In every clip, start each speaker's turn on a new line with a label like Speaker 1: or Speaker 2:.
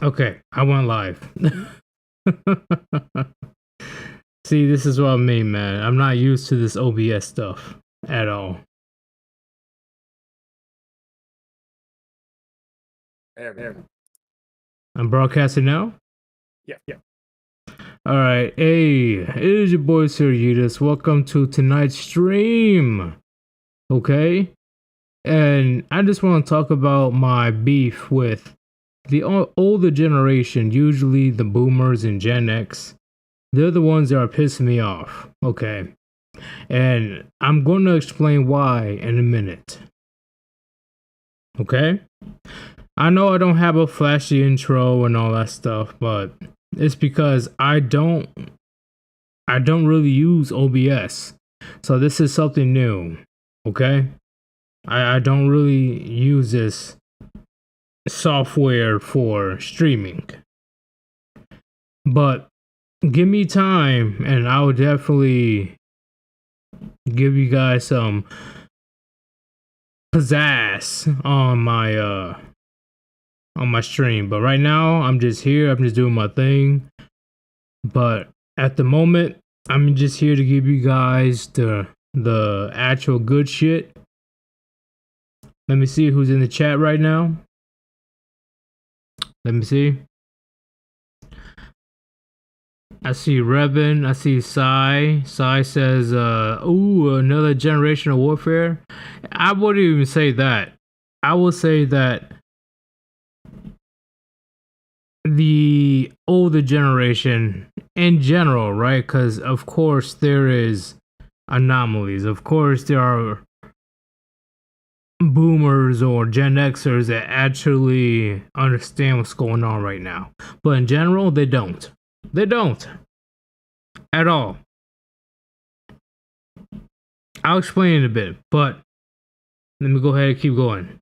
Speaker 1: Okay, I went live. See, this is what I mean, man. I'm not used to this OBS stuff at all.
Speaker 2: There.
Speaker 1: I'm broadcasting now?
Speaker 2: Yeah.
Speaker 1: All right. Hey, it is your boy, Sir Udis. Welcome to tonight's stream. Okay? And I just want to talk about my beef with the older generation, usually the boomers and Gen X. They're the ones that are pissing me off. Okay. And I'm going to explain why in a minute. Okay? I know I don't have a flashy intro and all that stuff, but it's because I don't really use OBS. So this is something new. Okay? I don't really use this software for streaming. But give me time and I will definitely give you guys some pizzazz on my stream. But right now I'm just here, I'm just doing my thing. But at the moment, I'm just here to give you guys the actual good shit. Let me see who's in the chat right now. Let me see. I see Rebin. I see Sai. Sai says, ooh, another generation of warfare. I wouldn't even say that. I will say that the older generation in general, right? Because, of course, there is anomalies. Of course, there are boomers or Gen Xers that actually understand what's going on right now. But in general, they don't. They don't. At all. I'll explain in a bit, but let me go ahead and keep going.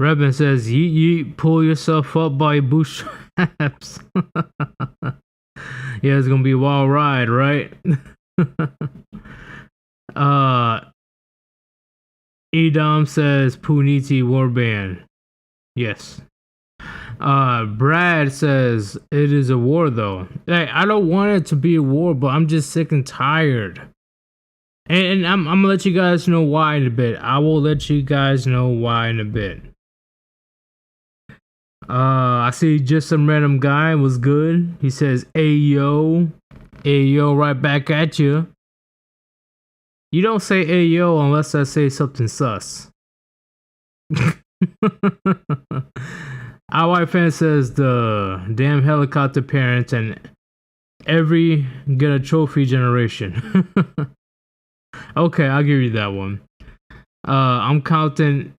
Speaker 1: Rebin says, yeet yeet, pull yourself up by your bootstraps. Yeah, it's gonna be a wild ride, right? Edom says Puniti Warband. Yes. Brad says it is a war though. Hey, I don't want it to be a war, but I'm just sick and tired. And I'm gonna let you guys know why in a bit. I will let you guys know why in a bit. I see just some random guy was good. He says, "Ayo, ayo, right back at you." You don't say "ayo" unless I say something sus. Our white fan says the damn helicopter parents and every get a trophy generation. Okay, I'll give you that one. I'm counting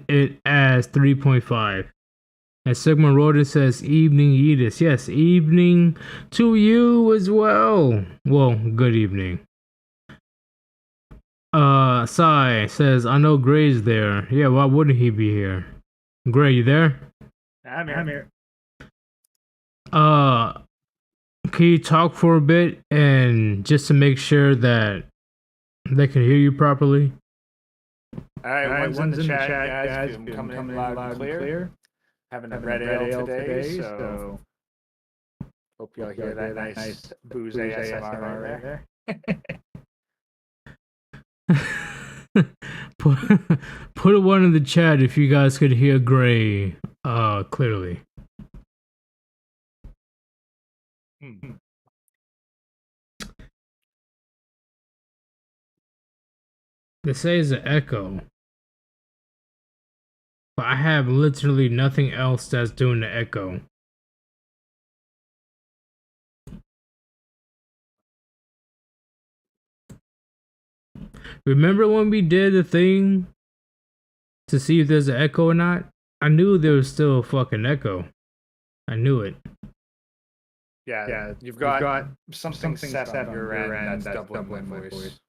Speaker 1: it as 3.5. And Sigmund Roden says evening Edis. Yes, evening to you as well. Well, good evening. Sai says, I know Gray's there. Yeah, why wouldn't he be here? Gray, you there?
Speaker 2: I'm here.
Speaker 1: Can you talk for a bit and just to make sure that they can hear you properly?
Speaker 2: Alright, one's in the chat, guys. I'm coming in loud and clear. Having a red ale today, so hope y'all hear that nice booze ASMR right
Speaker 1: there. Put a one in the chat if you guys could hear Gray clearly. They say it's an echo, but I have literally nothing else that's doing the echo. Remember when we did the thing to see if there's an echo or not? I knew there was still a fucking echo. I knew it.
Speaker 2: Yeah, you've got something set on your end that's doubling my voice.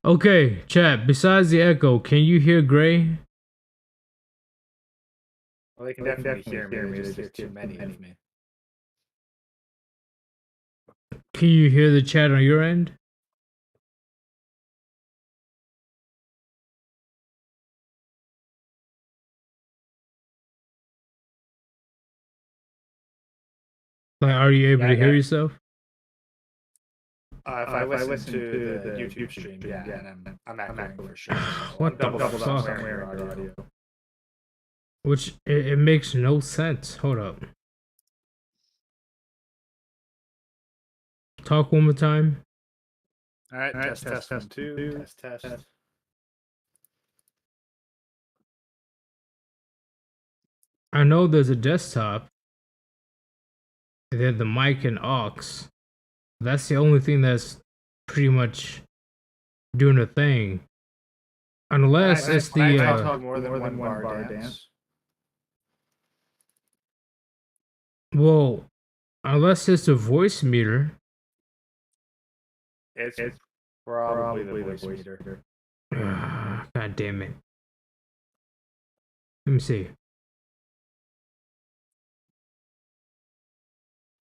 Speaker 1: Okay, chat, besides the echo, can you hear Gray?
Speaker 2: Well, they can definitely hear me. There's just too many of me.
Speaker 1: Can you hear the chat on your end? Like, are you able to hear
Speaker 2: yeah.
Speaker 1: yourself?
Speaker 2: If I listen to the YouTube stream, yeah, and I'm echoing for sure. So
Speaker 1: What
Speaker 2: I'm
Speaker 1: the
Speaker 2: doubled up
Speaker 1: fuck?
Speaker 2: somewhere in your audio.
Speaker 1: Which it makes no sense. Hold up. Talk one more time.
Speaker 2: All right, test 1 2, test.
Speaker 1: I know there's a desktop, and then the mic and aux. That's the only thing that's pretty much doing a thing. Unless it's the
Speaker 2: I talk more than one bar dance.
Speaker 1: Well, unless it's the voice meter.
Speaker 2: It's probably the voice meter.
Speaker 1: God damn it. Let me see.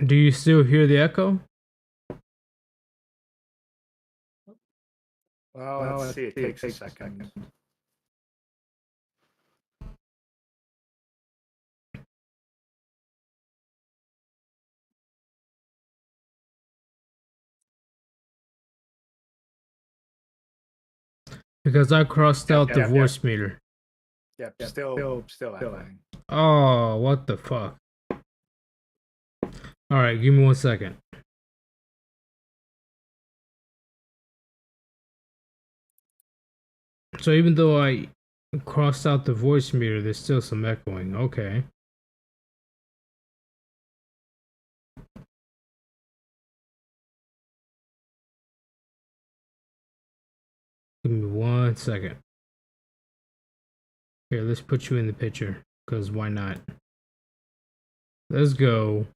Speaker 1: Do you still hear the echo?
Speaker 2: Well, let's see. It takes a second.
Speaker 1: Because I crossed out the voice meter.
Speaker 2: Yep, still echoing.
Speaker 1: Oh, what the fuck? Alright, give me 1 second. So even though I crossed out the voice meter, there's still some echoing. Okay. Give me 1 second. Here, let's put you in the picture, because why not? Let's go.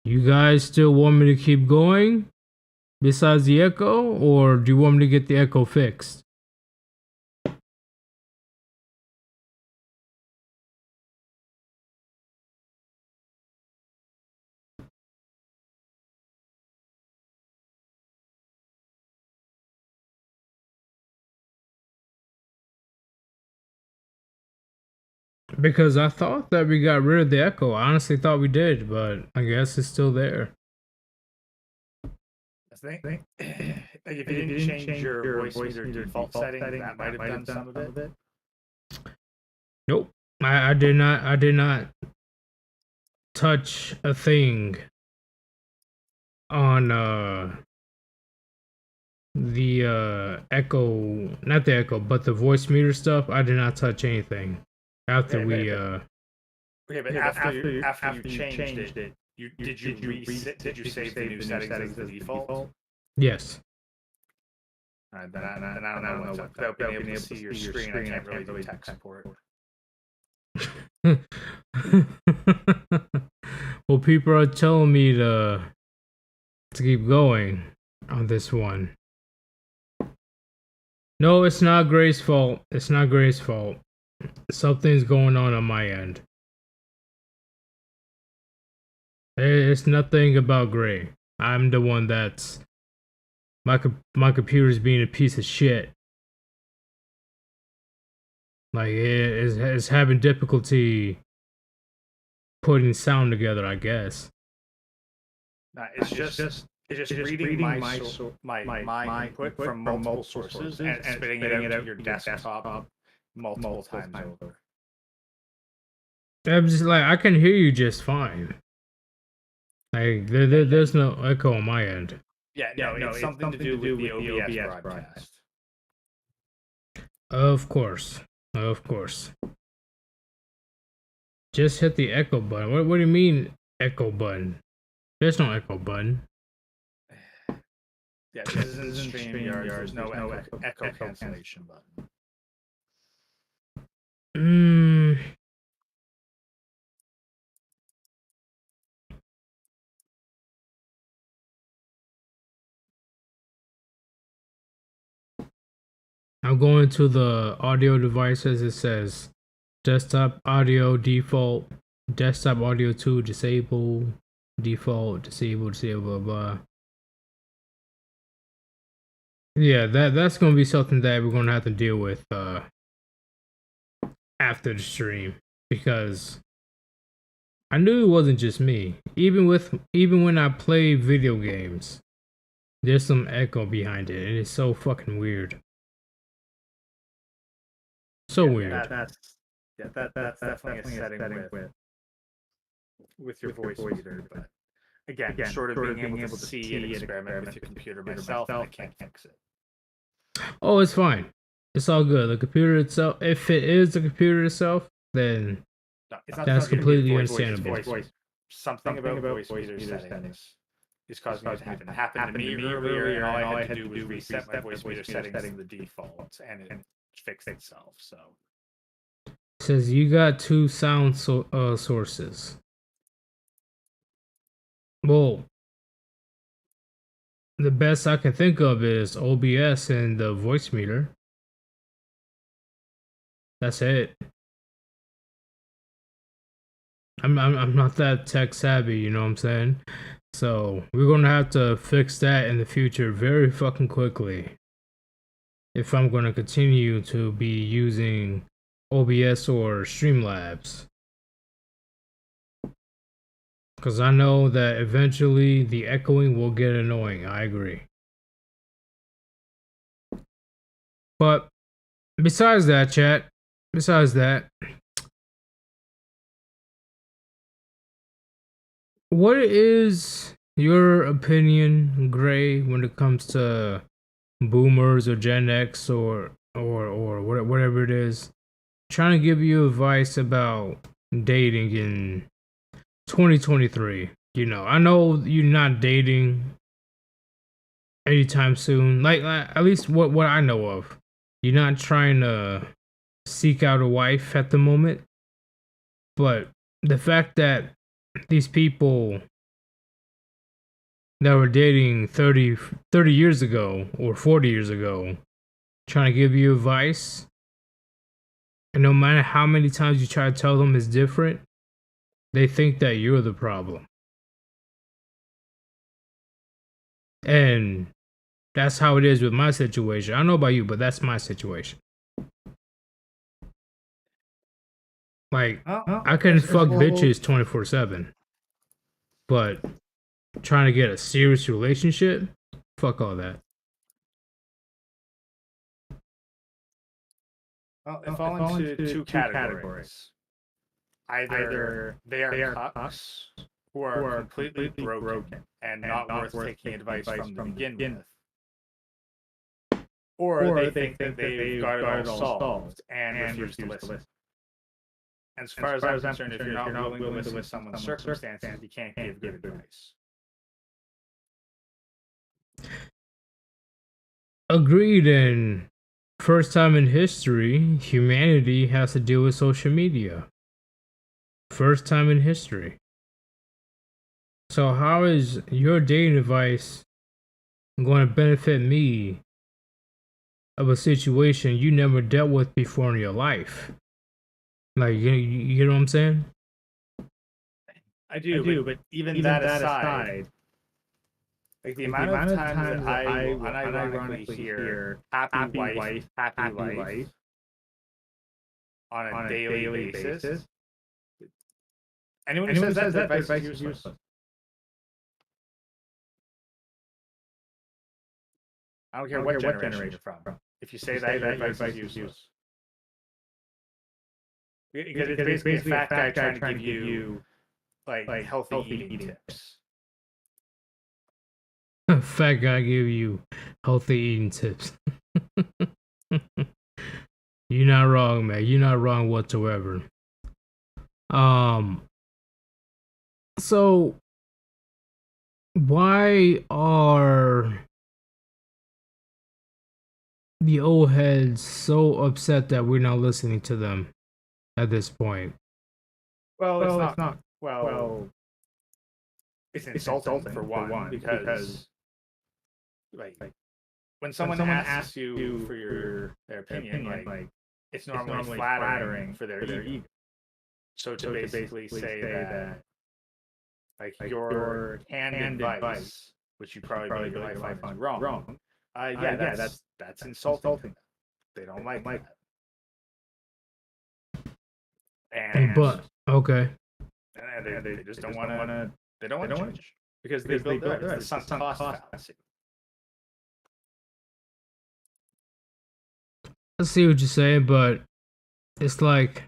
Speaker 1: You guys still want me to keep going? Besides the echo? Or do you want me to get the echo fixed? Because I thought that we got rid of the echo. I honestly thought we did, but I guess it's still there.
Speaker 2: I think like if you didn't change your voice meter default setting, that might have done some of it.
Speaker 1: Nope. I did not touch a thing on the echo, not the echo, but the voice meter stuff. I did not touch anything after we
Speaker 2: Okay, but after you changed it, did you reset? Did you save the new settings as the default?
Speaker 1: Yes.
Speaker 2: Alright, then I don't know what's up. Without being able to see your screen, I can't really do tech support.
Speaker 1: Well, people are telling me to keep going on this one. No, it's not Gray's fault. It's not Gray's fault. Something's going on my end. It's nothing about Gray. I'm the one that's my computer's being a piece of shit. Like it's having difficulty putting sound together, I guess.
Speaker 2: It's just reading my input from multiple sources and spitting it out to your desktop multiple times over.
Speaker 1: I'm just like, I can hear you just fine. Like there's no echo on my end.
Speaker 2: Yeah, no, it's something to do with the OBS broadcast.
Speaker 1: Of course. Just hit the echo button. What do you mean echo button? There's no echo button.
Speaker 2: Yeah, this isn't StreamYard. There's no echo cancellation button.
Speaker 1: I'm going to the audio devices. It says desktop audio default, desktop audio 2 disable, default disable, blah blah. Yeah, that's gonna be something that we're gonna have to deal with after the stream, because I knew it wasn't just me. Even when I play video games, there's some echo behind it, and it's so fucking weird. So weird.
Speaker 2: That's definitely a setting with your voice reader, but again, short of being able to see and experiment with your computer myself, I can't fix it.
Speaker 1: Oh, it's fine. It's all good. The computer itself, if it is the computer itself, then that's completely understandable.
Speaker 2: Something about voice reader settings is causing it to happen. It happened to me earlier, and all I had to do was reset my voice reader settings to the default, and it fixed itself. So
Speaker 1: it says you got two sound sources. Well, the best I can think of is OBS and the Voicemeeter. That's it. I'm not that tech savvy, you know what I'm saying? So we're gonna have to fix that in the future very fucking quickly if I'm gonna continue to be using OBS or Streamlabs. Because I know that eventually the echoing will get annoying. I agree. But besides that, chat, besides that, what is your opinion, Gray, when it comes to boomers or Gen X or whatever it is, trying to give you advice about dating in 2023? You know, I know you're not dating anytime soon. Like at least what I know of, you're not trying to seek out a wife at the moment. But the fact that these people that were dating 30 years ago or 40 years ago trying to give you advice, and no matter how many times you try to tell them it's different, they think that you're the problem. And that's how it is with my situation. I don't know about you, but that's my situation. Like, I can fuck bitches 24/7, but trying to get a serious relationship, fuck all that.
Speaker 2: Well, they fall into two categories. Either they are cucks who are completely broken and not worth taking advice from to begin with, or they think that they've got it all solved and refuse to listen. As far as I'm concerned, if you're not willing to listen to someone's circumstances, you can't give good advice.
Speaker 1: Agreed. And first time in history, humanity has to deal with social media. First time in history. So how is your dating advice going to benefit me of a situation you never dealt with before in your life? Like, you know what I'm saying?
Speaker 2: I do, but even that aside, like the amount of times that I unironically hear happy wife, happy life on a daily basis. Anyone who says that advice is useless. I don't care what generation you're from. If you say that advice is useless. Because it's basically a fat guy trying to give you like healthy eating tips.
Speaker 1: Fat guy give you healthy eating tips. You're not wrong, man. You're not wrong whatsoever. So why are the old heads so upset that we're not listening to them at this point?
Speaker 2: Well, it's not. Well, it's insulting for one because like when someone asks you for their opinion, like it's normally flattering for their ego. So to basically say that like your canned advice, which you probably really find wrong, Yeah, that's insulting. They don't like that. And
Speaker 1: But okay.
Speaker 2: they just don't want to. They don't want to change because they built there. It's the sunk cost fallacy.
Speaker 1: I see what you're saying, but it's like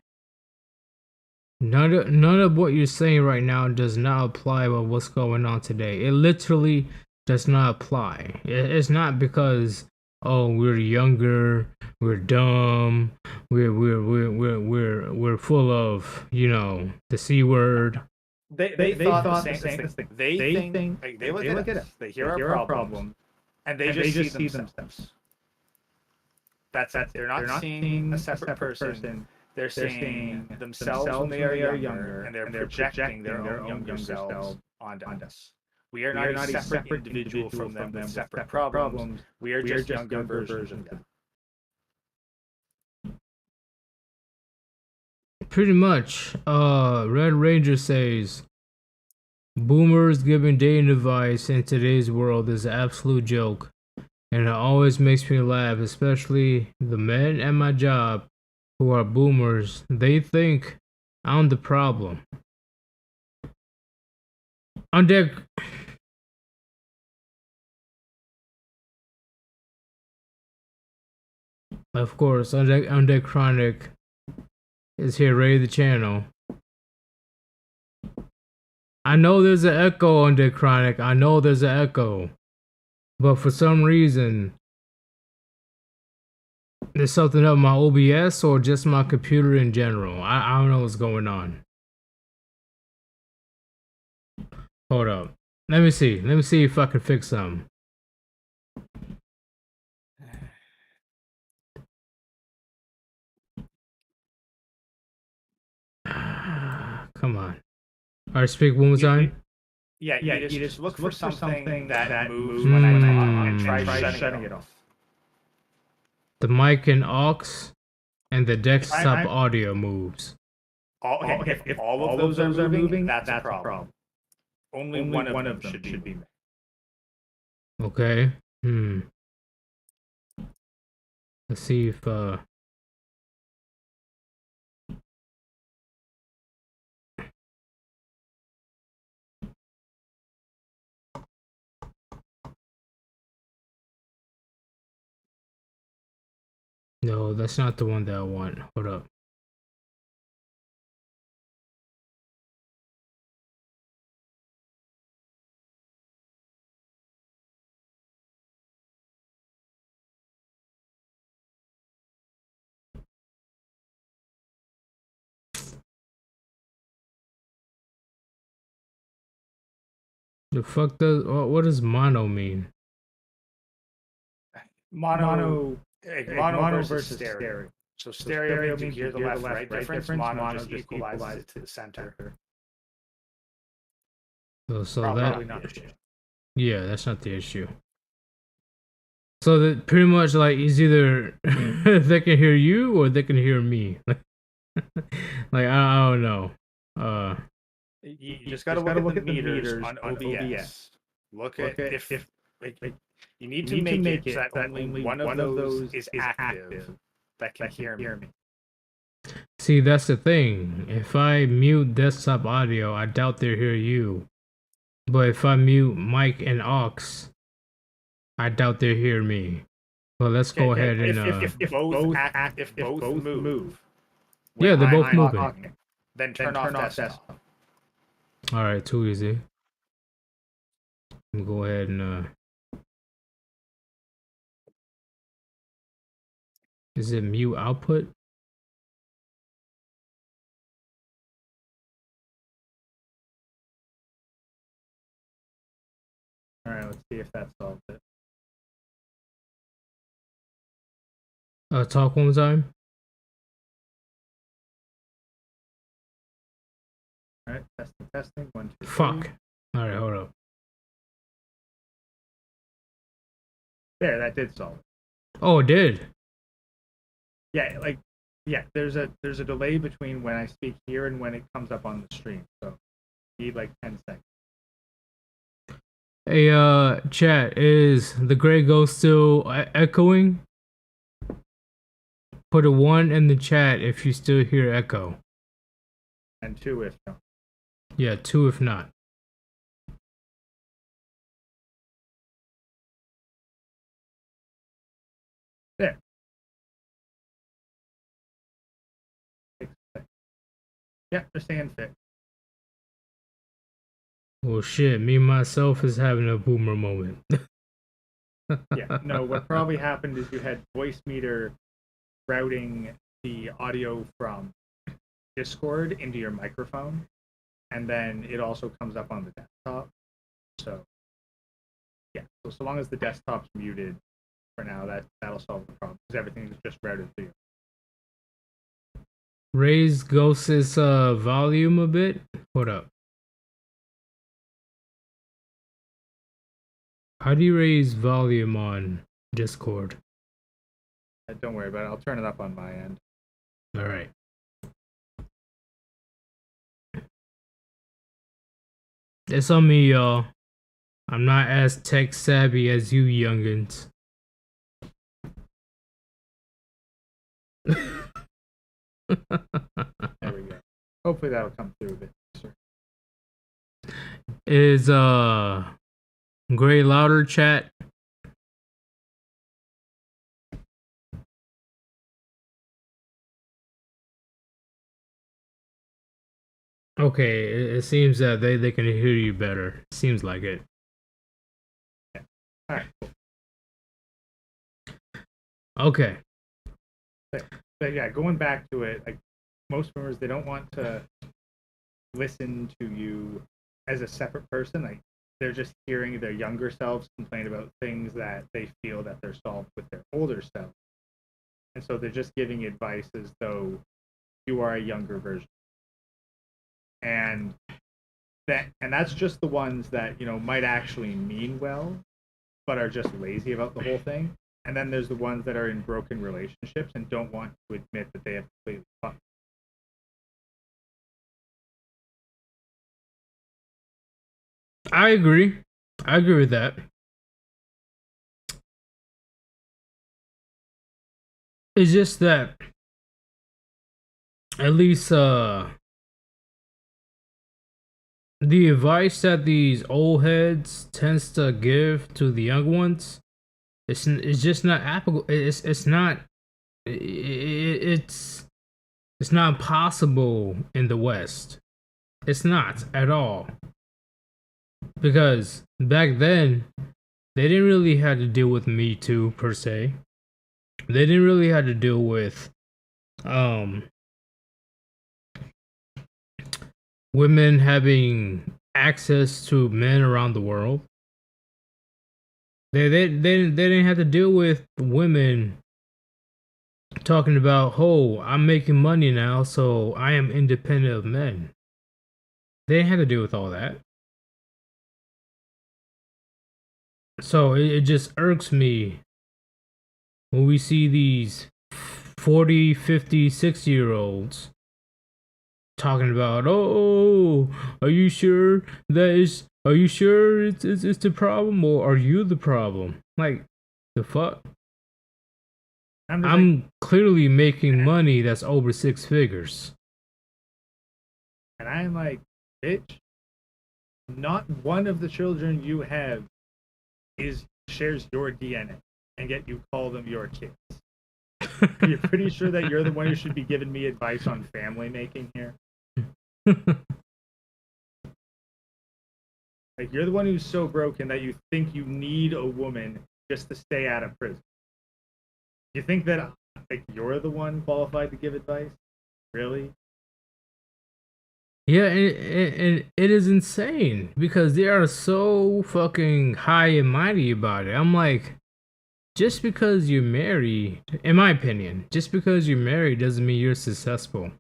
Speaker 1: none of what you're saying right now does not apply with what's going on today. It literally does not apply. It's not because we're younger, we're dumb, we're full of the C word.
Speaker 2: They thought the same thing. They think like, they look at us. They hear our problem, and they just see themselves. That's it. They're not seeing a separate person. They're seeing themselves when they are younger, and they're projecting their own younger selves onto us. We are not a separate individual from them with separate problems. We are just younger versions of them.
Speaker 1: Pretty much. Red Ranger says boomers giving dating advice in today's world is an absolute joke. And it always makes me laugh, especially the men at my job who are boomers. They think I'm the problem. On deck. Of course, on deck Chronic is here, ready the channel. I know there's an echo on deck Chronic. I know there's an echo. But for some reason, there's something up my OBS or just my computer in general. I don't know what's going on. Hold up. Let me see. Let me see if I can fix something. Come on. All right, speak one more time.
Speaker 2: Yeah, you just look for something that moves when I talk and try shutting it off.
Speaker 1: The mic and aux and the desktop audio moves.
Speaker 2: If all of those are moving, that's a problem. Only one of them should be made.
Speaker 1: Okay. Let's see if no, that's not the one that I want. Hold up. The fuck does what does mono mean?
Speaker 2: Mono versus stereo. So stereo means you hear the left right difference. Mono just equalizes it to the center.
Speaker 1: So
Speaker 2: Probably not the issue.
Speaker 1: Yeah, that's not the issue. So that pretty much like is either they can hear you or they can hear me. Like I don't know.
Speaker 2: You just gotta look at the meters on OBS. Look at if you need to make it so that only one of those is active that can hear me.
Speaker 1: See, that's the thing. If I mute desktop audio, I doubt they hear you. But if I mute mic and aux, I doubt they hear me. Well, let's go ahead and
Speaker 2: if both move.
Speaker 1: Yeah, they're both moving.
Speaker 2: Talking, then turn off desktop.
Speaker 1: All right, too easy. Go ahead and is it mute output?
Speaker 2: All right, let's see if that solves it.
Speaker 1: Talk one more time.
Speaker 2: All right, testing. 1, 2, 3.
Speaker 1: Fuck. All right, hold up.
Speaker 2: There, that did solve it.
Speaker 1: Oh, it did.
Speaker 2: Yeah, there's a delay between when I speak here and when it comes up on the stream. So you need like 10 seconds.
Speaker 1: Hey, chat, is the gray ghost still echoing? Put a 1 in the chat if you still hear echo.
Speaker 2: And 2 if no.
Speaker 1: Yeah, 2 if not.
Speaker 2: There. Yeah, they're staying fit.
Speaker 1: Well, shit, me myself is having a boomer moment.
Speaker 2: Yeah, no, what probably happened is you had Voicemeeter routing the audio from Discord into your microphone, and then it also comes up on the desktop. So, yeah, so long as the desktop's muted for now, that'll solve the problem, because everything is just routed to you.
Speaker 1: Raise Ghost's volume a bit. Hold up. How do you raise volume on Discord?
Speaker 2: Don't worry about it. I'll turn it up on my end.
Speaker 1: All right. It's on me, y'all. I'm not as tech savvy as you youngins.
Speaker 2: There we go. Hopefully that'll come through a bit.
Speaker 1: Is Gray louder, chat? Okay, it seems that they can hear you better. Seems like it.
Speaker 2: Yeah. All right. Cool.
Speaker 1: Okay.
Speaker 2: But yeah, going back to it, like most boomers, they don't want to listen to you as a separate person. Like they're just hearing their younger selves complain about things that they feel that they're solved with their older self, and so they're just giving advice as though you are a younger version. And that's just the ones that might actually mean well, but are just lazy about the whole thing. And then there's the ones that are in broken relationships and don't want to admit that they have completely fucked.
Speaker 1: I agree. I agree with that. It's just that at least the advice that these old heads tends to give to the young ones, it's just not applicable. It's not it's not possible in the West. It's not at all. Because back then, they didn't really have to deal with Me Too per se. They didn't really have to deal with women having access to men around the world. They didn't have to deal with women talking about, oh, I'm making money now, so I am independent of men. They didn't have to deal with all that. So it just irks me when we see these 40, 50, 60-year-olds talking about, oh, are you sure it's the problem, or are you the problem? Like, the fuck? I'm clearly making money that's over 6 figures.
Speaker 2: And I'm like, bitch, not one of the children you have shares your DNA, and yet you call them your kids. You're pretty sure that you're the one who should be giving me advice on family making here? Like, you're the one who's so broken that you think you need a woman just to stay out of prison. You think that you're the one qualified to give advice? Really?
Speaker 1: Yeah, and it is insane because they are so fucking high and mighty about it. I'm like, just because you're married, in my opinion, just because you're married doesn't mean you're successful.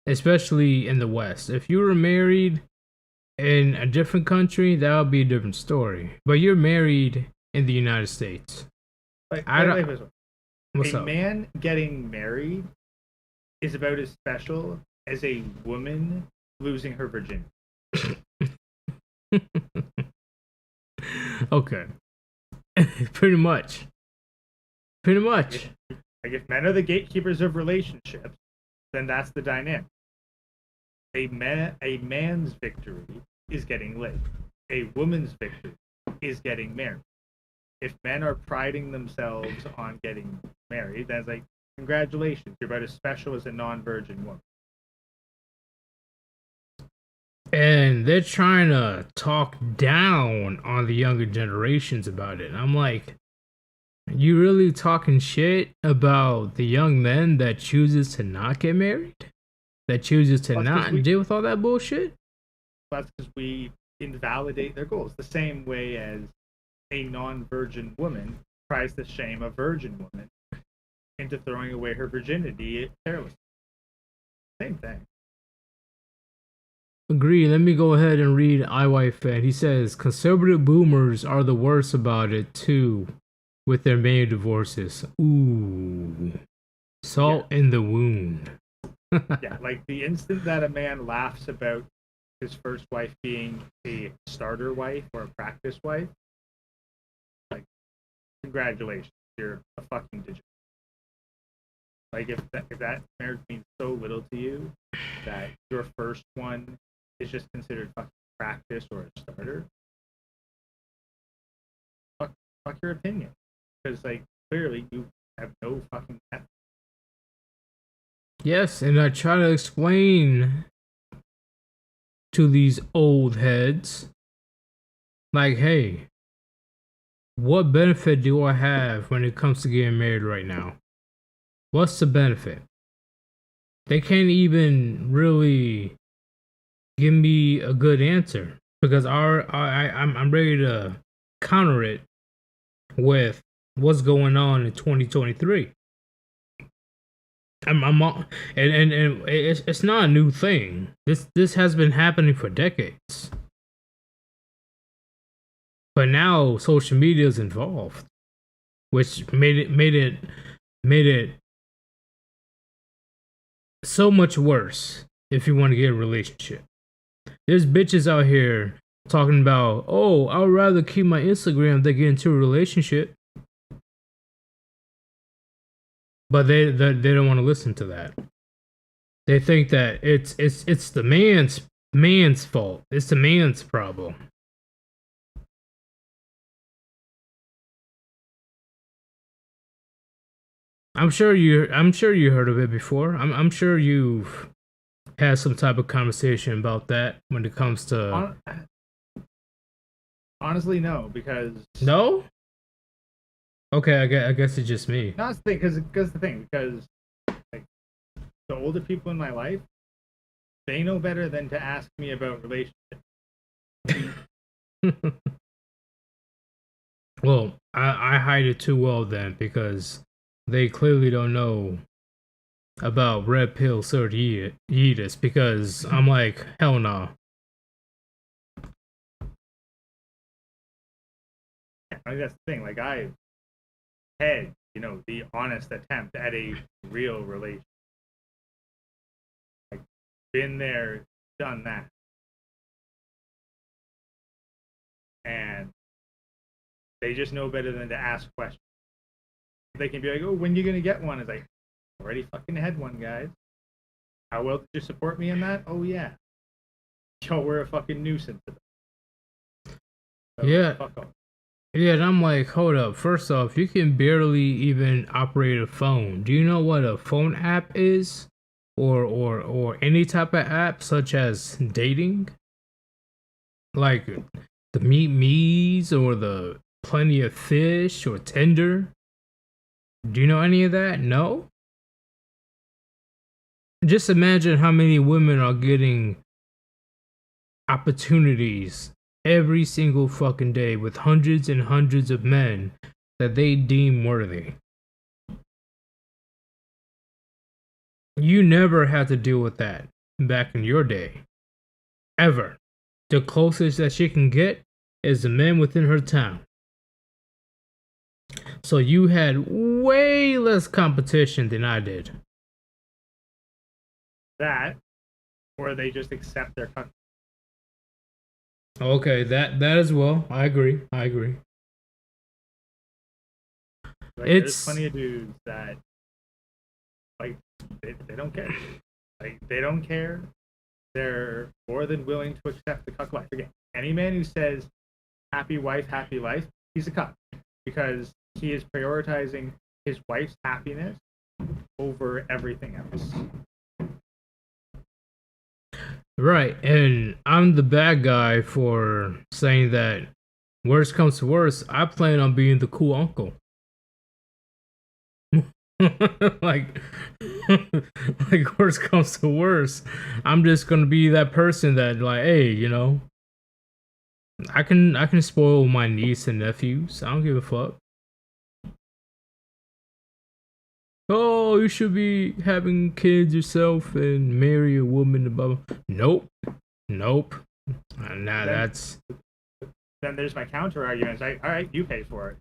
Speaker 1: Especially in the West. If you were married in a different country, that would be a different story. But you're married in the United States.
Speaker 2: What's up? A man getting married is about as special as a woman losing her virginity.
Speaker 1: Okay. Pretty much. Pretty much.
Speaker 2: Like if men are the gatekeepers of relationships, then that's the dynamic. A man's victory is getting laid. A woman's victory is getting married. If men are priding themselves on getting married, then it's like, congratulations, you're about as special as a non-virgin woman.
Speaker 1: And they're trying to talk down on the younger generations about it. I'm like, you really talking shit about the young men that chooses to not get married? That chooses to not deal with all that bullshit?
Speaker 2: That's because we invalidate their goals. The same way as a non-virgin woman tries to shame a virgin woman into throwing away her virginity carelessly. Same thing.
Speaker 1: Agree. Let me go ahead and read iWifeFed. He says, conservative boomers are the worst about it, too, with their many divorces. Ooh. Salt in the wound.
Speaker 2: Yeah, like the instant that a man laughs about his first wife being a starter wife or a practice wife, like, congratulations, you're a fucking degenerate. Like, if that marriage means so little to you that your first one is just considered fucking practice or a starter, fuck your opinion. Because, like, clearly you have no fucking depth.
Speaker 1: Yes, and I try to explain to these old heads, like, hey, what benefit do I have when it comes to getting married right now? What's the benefit? They can't even really give me a good answer because I'm ready to counter it with what's going on in 2023. And it's not a new thing. This has been happening for decades. But now social media is involved, which made it so much worse if you want to get a relationship. There's bitches out here talking about, oh, I'd rather keep my Instagram than get into a relationship. But they don't want to listen to that. They think that it's the man's fault. It's the man's problem. I'm sure you heard of it before. I'm sure you've had some type of conversation about that when it comes to.
Speaker 2: Honestly, no, because
Speaker 1: no. Okay, I guess it's just me.
Speaker 2: No, it's because like the older people in my life, they know better than to ask me about relationships.
Speaker 1: Well, I hide it too well then because they clearly don't know about red pill certiitis because I'm like, hell no.
Speaker 2: I mean, that's the thing. Like I had, the honest attempt at a real relationship. Like, been there, done that. And they just know better than to ask questions. They can be like, oh, when you gonna get one? It's like, already fucking had one, guys. How well did you support me in that? Oh, yeah. Yo, we're a fucking nuisance.
Speaker 1: So, yeah. Fuck off. Yeah, and I'm like, hold up. First off, you can barely even operate a phone. Do you know what a phone app is? Or any type of app such as dating? Like the Meet Me's or the Plenty of Fish or Tinder? Do you know any of that? No? Just imagine how many women are getting opportunities every single fucking day with hundreds and hundreds of men that they deem worthy. You never had to deal with that back in your day. Ever. The closest that she can get is the men within her town. So you had way less competition than I did.
Speaker 2: That, or they just accept their country.
Speaker 1: Okay, that as well. I agree.
Speaker 3: Like,
Speaker 1: It's
Speaker 3: there's plenty of dudes that like they don't care. Like they don't care. They're more than willing to accept the cuck life. Again, any man who says happy wife, happy life, he's a cuck because he is prioritizing his wife's happiness over everything else.
Speaker 1: right, and I'm the bad guy for saying that. Worst comes to worst, I plan on being the cool uncle. like, like worst comes to worst, I'm just gonna be that person that like, hey, I can spoil my niece and nephews. I don't give a fuck. Oh, you should be having kids yourself and marry a woman above. Nope. Nah, that's.
Speaker 3: Then there's my counter argument. It's like, all right, you pay for it.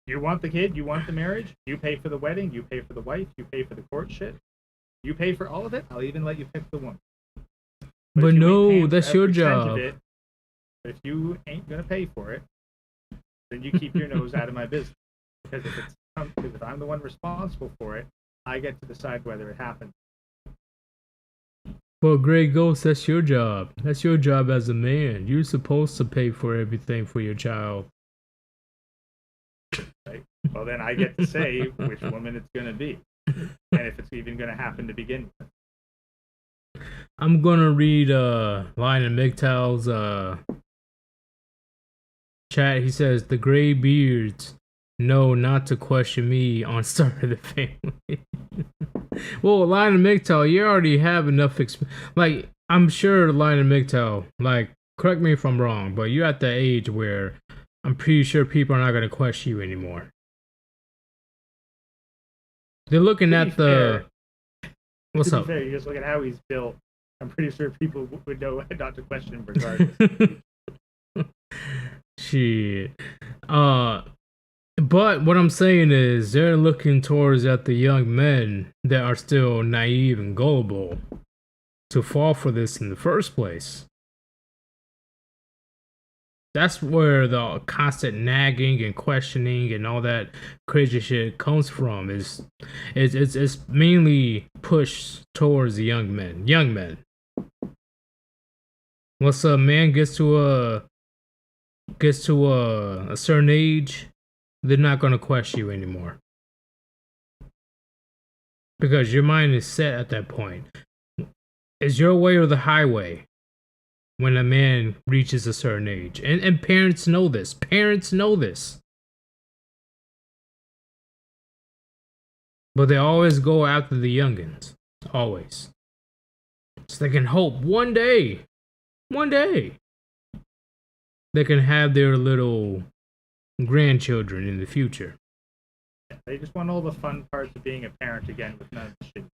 Speaker 3: You want the kid, you want the marriage, you pay for the wedding, you pay for the wife, you pay for the court shit, you pay for all of it. I'll even let you pick the woman.
Speaker 1: But no, that's your job.
Speaker 3: If you ain't gonna pay for it, then you keep your nose out of my business. Because if I'm the one responsible for it, I get to decide whether it happens.
Speaker 1: Well, Grey Ghost, that's your job. That's your job as a man. You're supposed to pay for everything for your child.
Speaker 3: Right? Well, then I get to say which woman it's going to be. And if it's even going to happen to begin with.
Speaker 1: I'm going to read Lion MGTOW's chat. He says, the gray beards know not to question me on Start of the Family. Well, Lion MGTOW, you already have enough like, I'm sure Lion MGTOW, like, correct me if I'm wrong, but you're at the age where I'm pretty sure people are not going to question you anymore. They're looking at the... What's up?
Speaker 3: Fair, you just look at how he's built. I'm pretty sure people would know not to question him regardless.
Speaker 1: Shit. But what I'm saying is they're looking towards at the young men that are still naive and gullible to fall for this in the first place. That's where the constant nagging and questioning and all that crazy shit comes from. It's mainly pushed towards the young men. Young men. Once a man gets to a certain age, they're not gonna question you anymore because your mind is set at that point. It's your way or the highway. When a man reaches a certain age. And parents know this. Parents know this. But they always go after the youngins. Always. So they can hope one day, they can have their little grandchildren in the future.
Speaker 3: They just want all the fun parts of being a parent again with none of the shit.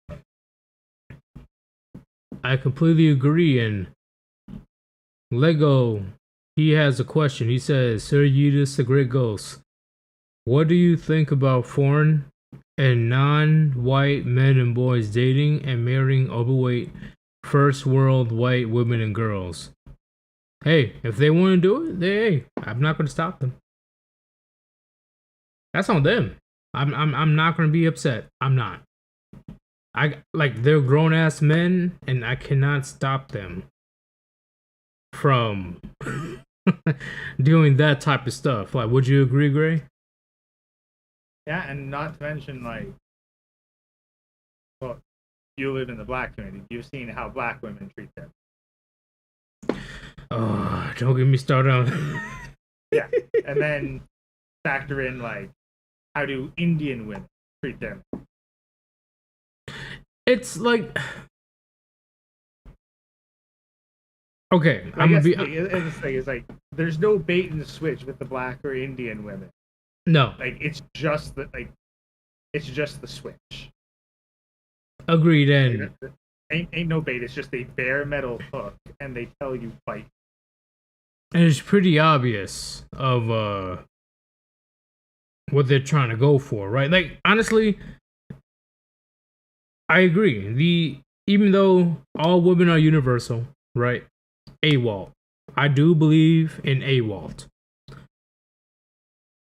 Speaker 1: I completely agree, and Lego, he has a question. He says, Sir Yeetus the Great Ghost, what do you think about foreign and non-white men and boys dating and marrying overweight first world white women and girls? Hey, if they want to do it, hey, I'm not going to stop them. That's on them. I'm not going to be upset. I'm not. They're grown ass men, and I cannot stop them from doing that type of stuff. Like, would you agree, Gray?
Speaker 3: Yeah, and not to mention, well, you live in the black community. You've seen how black women treat them.
Speaker 1: Oh, don't get me started on.
Speaker 3: Yeah, and then factor in how do Indian women treat them?
Speaker 1: It's like, okay, I'm gonna be.
Speaker 3: The thing is there's no bait and switch with the black or Indian women.
Speaker 1: No,
Speaker 3: it's just it's just the switch.
Speaker 1: Agreed, and
Speaker 3: ain't no bait. It's just a bare metal hook, and they tell you fight.
Speaker 1: And it's pretty obvious of what they're trying to go for, right? Like, honestly, I agree. Even though all women are universal, right? AWOL. I do believe in AWOLT.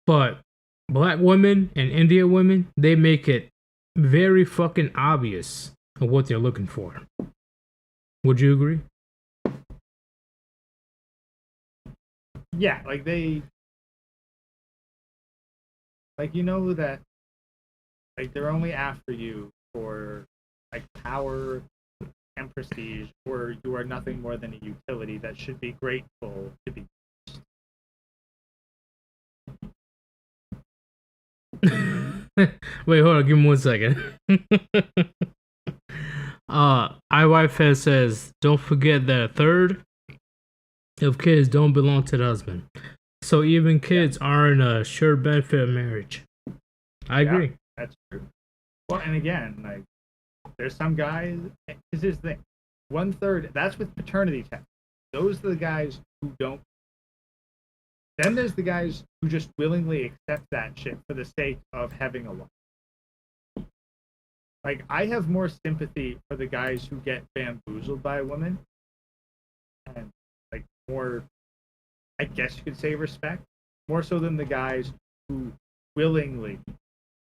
Speaker 1: But black women and Indian women, they make it very fucking obvious of what they're looking for. Would you agree?
Speaker 3: Yeah, like they, like, you know that, like, they're only after you for like power and prestige, or you are nothing more than a utility that should be grateful to be.
Speaker 1: Wait, hold on, give me 1 second. iWife says, don't forget that a third of kids don't belong to the husband. So even kids aren't a sure benefit of marriage. I agree.
Speaker 3: That's true. Well, and again, like, there's some guys, this is the thing, 1/3, that's with paternity test. Those are the guys who don't. Then there's the guys who just willingly accept that shit for the sake of having a wife. Like, I have more sympathy for the guys who get bamboozled by a woman, and like more, I guess you could say, respect, more so than the guys who willingly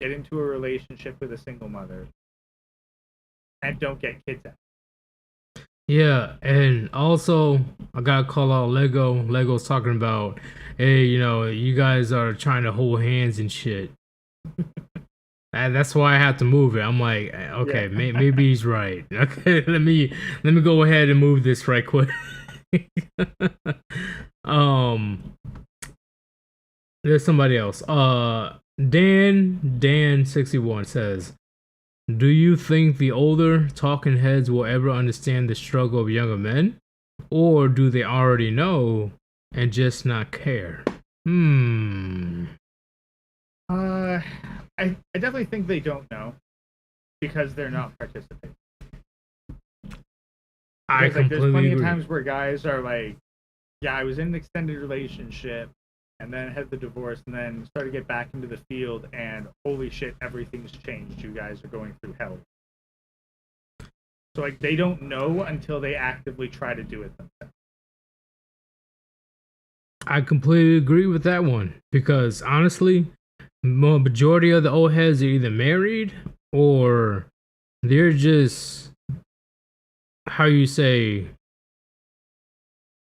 Speaker 3: get into a relationship with a single mother and don't get kids out.
Speaker 1: Yeah, and also I gotta call out Lego. Lego's talking about, hey, you know, you guys are trying to hold hands and shit. And that's why I had to move it. I'm like, okay, maybe he's right. Okay, let me go ahead and move this right quick. There's somebody else. Dan61 says, do you think the older talking heads will ever understand the struggle of younger men? Or do they already know and just not care?
Speaker 3: I definitely think they don't know because they're not participating.
Speaker 1: I completely
Speaker 3: there's plenty
Speaker 1: agree.
Speaker 3: of times where guys are like, yeah, I was in an extended relationship and then had the divorce and then started to get back into the field and holy shit, everything's changed. You guys are going through hell. So like they don't know until they actively try to do it themselves.
Speaker 1: I completely agree with that one because honestly, majority of the old heads are either married or they're just, how you say,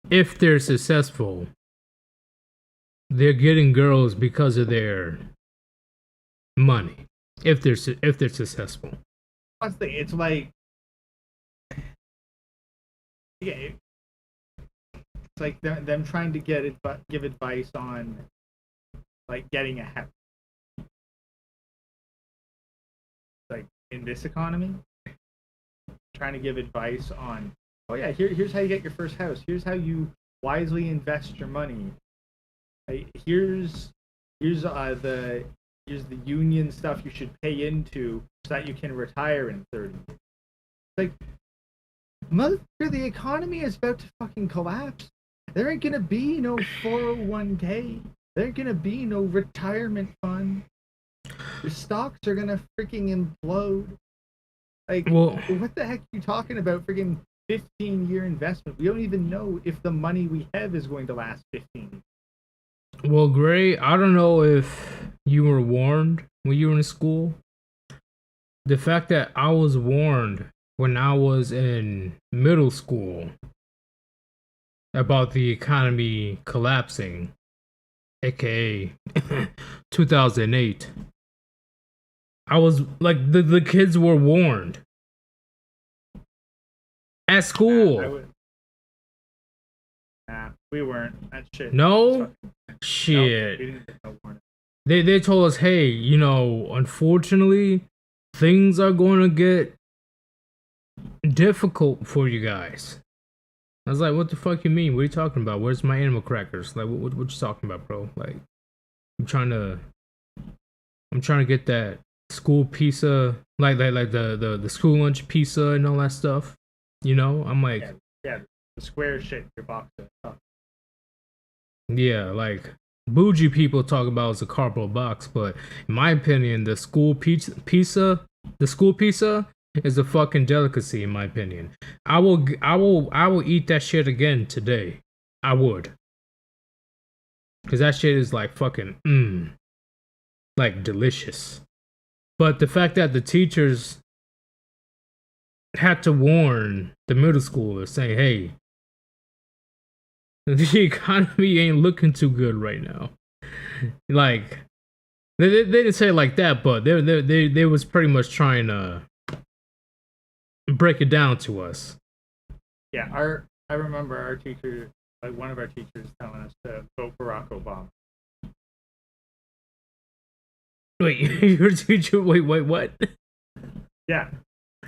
Speaker 1: if they're successful, they're getting girls because of their money. If they're successful,
Speaker 3: That's the thing. It's like, yeah, it's like them trying to give advice on like getting a house. Like in this economy, trying to give advice on, oh yeah, here's how you get your first house. Here's how you wisely invest your money. Here's the union stuff you should pay into so that you can retire in 30 years. Like, motherfucker, the economy is about to fucking collapse. There ain't gonna be no 401k. There ain't gonna be no retirement fund. The stocks are gonna freaking implode. Like,
Speaker 1: well,
Speaker 3: what the heck are you talking about? Freaking 15-year investment. We don't even know if the money we have is going to last 15 years.
Speaker 1: Well, Gray, I don't know if you were warned when you were in school. The fact that I was warned when I was in middle school about the economy collapsing, aka 2008. I was like, the kids were warned at school.
Speaker 3: Nah, we weren't. That shit.
Speaker 1: No? Shit.
Speaker 3: Nope, we didn't get no warning.
Speaker 1: They told us, hey, you know, unfortunately, things are going to get difficult for you guys. I was like, what the fuck you mean? What are you talking about? Where's my animal crackers? Like, what you talking about, bro? Like, I'm trying to get that school pizza, like the school lunch pizza and all that stuff. You know, I'm like,
Speaker 3: yeah, the square shit in your box.
Speaker 1: Yeah, like bougie people talk about as a cardboard box, but in my opinion, the school pizza is a fucking delicacy. In my opinion, I will eat that shit again today. I would. Because that shit is like fucking, like delicious. But the fact that the teachers had to warn the middle schoolers saying, hey, the economy ain't looking too good right now. Like, they didn't say it like that, but they was pretty much trying to break it down to us.
Speaker 3: Yeah, I remember our teacher, like one of our teachers telling us to vote for Barack Obama.
Speaker 1: Wait, your teacher? Wait, what?
Speaker 3: Yeah,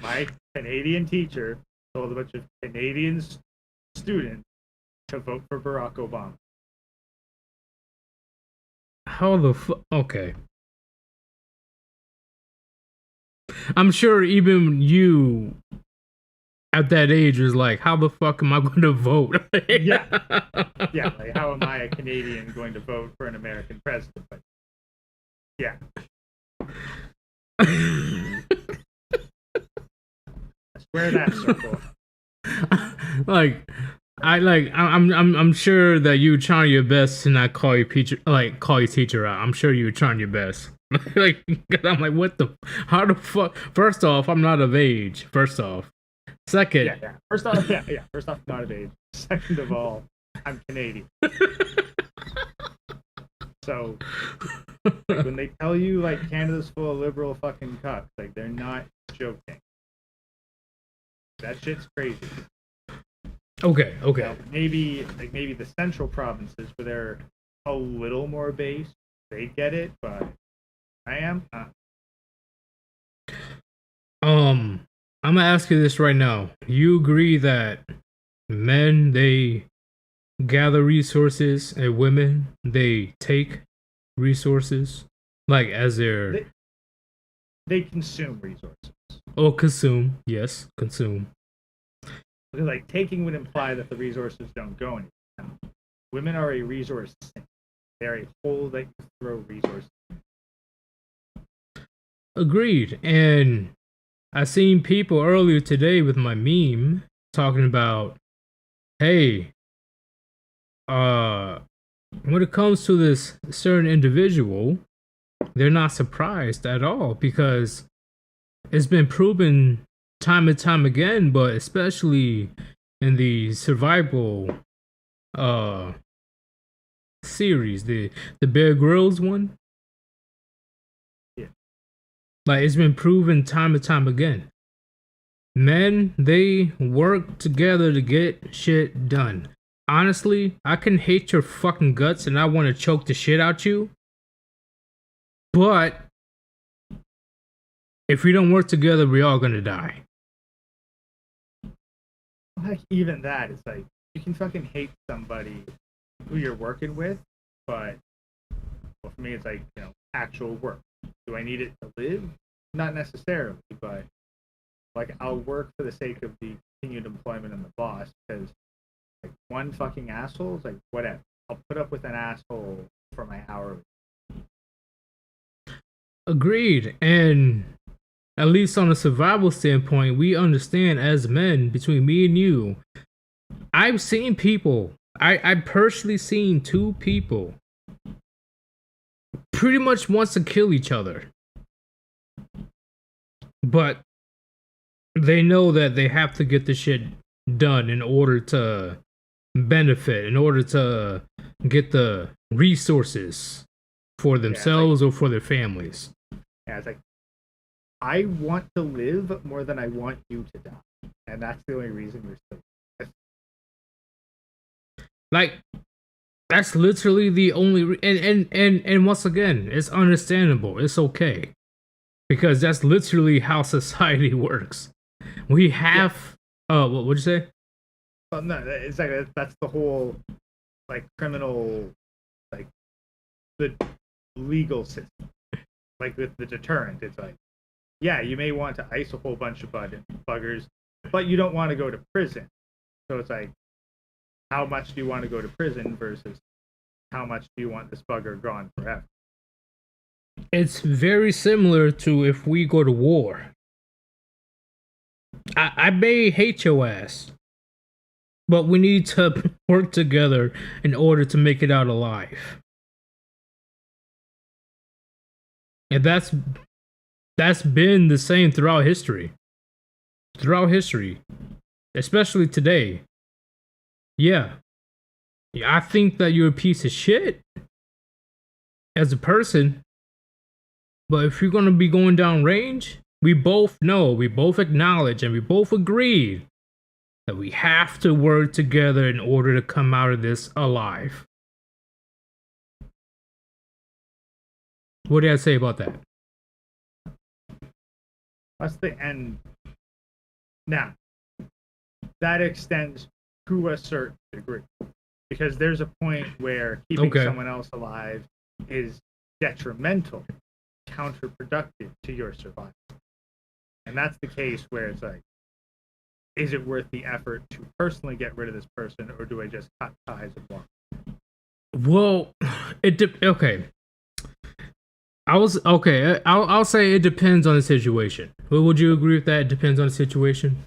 Speaker 3: my Canadian teacher told a bunch of Canadian students to vote for Barack Obama.
Speaker 1: How the fuck? Okay. I'm sure even you at that age was like, how the fuck am I going to vote?
Speaker 3: Yeah. Yeah, like how am I a Canadian going to vote for an American president? But yeah. Square that circle.
Speaker 1: I'm sure that you trying your best to not call your teacher out. I'm sure you were trying your best. Like, I'm like, what the? How the fuck? First off, I'm not of age. First off, second,
Speaker 3: yeah. First off, First off, not of age. Second of all, I'm Canadian. So, like, when they tell you like Canada's full of liberal fucking cucks, like they're not joking. That shit's crazy.
Speaker 1: Okay.
Speaker 3: Now, maybe the central provinces where they're a little more based, they get it, but I am.
Speaker 1: I'm gonna ask you this right now. You agree that men they gather resources and women they take resources, like as their
Speaker 3: they consume resources.
Speaker 1: Oh, consume. Yes, consume.
Speaker 3: Like taking would imply that the resources don't go anywhere. Women are a resource sink. They're a hole that you throw resources in.
Speaker 1: Agreed. And I seen people earlier today with my meme talking about, hey, when it comes to this certain individual, they're not surprised at all because it's been proven time and time again, but especially in the survival series, the Bear Grylls one.
Speaker 3: Yeah.
Speaker 1: Like, it's been proven time and time again. Men, they work together to get shit done. Honestly, I can hate your fucking guts and I want to choke the shit out you. But if we don't work together, we're all gonna die.
Speaker 3: Like, even that, it's like, you can fucking hate somebody who you're working with, but well, for me, it's like, actual work. Do I need it to live? Not necessarily, but like, I'll work for the sake of the continued employment and the boss, because like one fucking asshole is like, whatever. I'll put up with an asshole for my hour.
Speaker 1: Agreed. And at least on a survival standpoint, we understand as men, between me and you, I've seen people, I personally seen two people pretty much wants to kill each other. But they know that they have to get the shit done in order to benefit, in order to get the resources for themselves or for their families.
Speaker 3: Yeah, it's like, I want to live more than I want you to die. And that's the only reason you're still alive.
Speaker 1: Like, that's literally the only and once again, it's understandable. It's okay. Because that's literally how society works. We have what'd you say?
Speaker 3: Well, no, it's like that's the whole like criminal, like the legal system. Like with the deterrent, it's like, yeah, you may want to ice a whole bunch of buggers, but you don't want to go to prison. So it's like, how much do you want to go to prison versus how much do you want this bugger gone forever?
Speaker 1: It's very similar to if we go to war. I may hate your ass, but we need to work together in order to make it out alive. And that's been the same throughout history. Throughout history, especially today. Yeah, I think that you're a piece of shit as a person, but if you're gonna be going down range, we both know, we both acknowledge, and we both agreed that we have to work together in order to come out of this alive. What do I say about that?
Speaker 3: That's the end. Now, that extends to a certain degree, because there's a point where keeping someone else alive is detrimental, counterproductive to your survival. And that's the case where it's like, is it worth the effort to personally get rid of this person, or do I just cut ties and walk?
Speaker 1: Well, okay. I'll say it depends on the situation. Well, would you agree with that? It depends on the situation.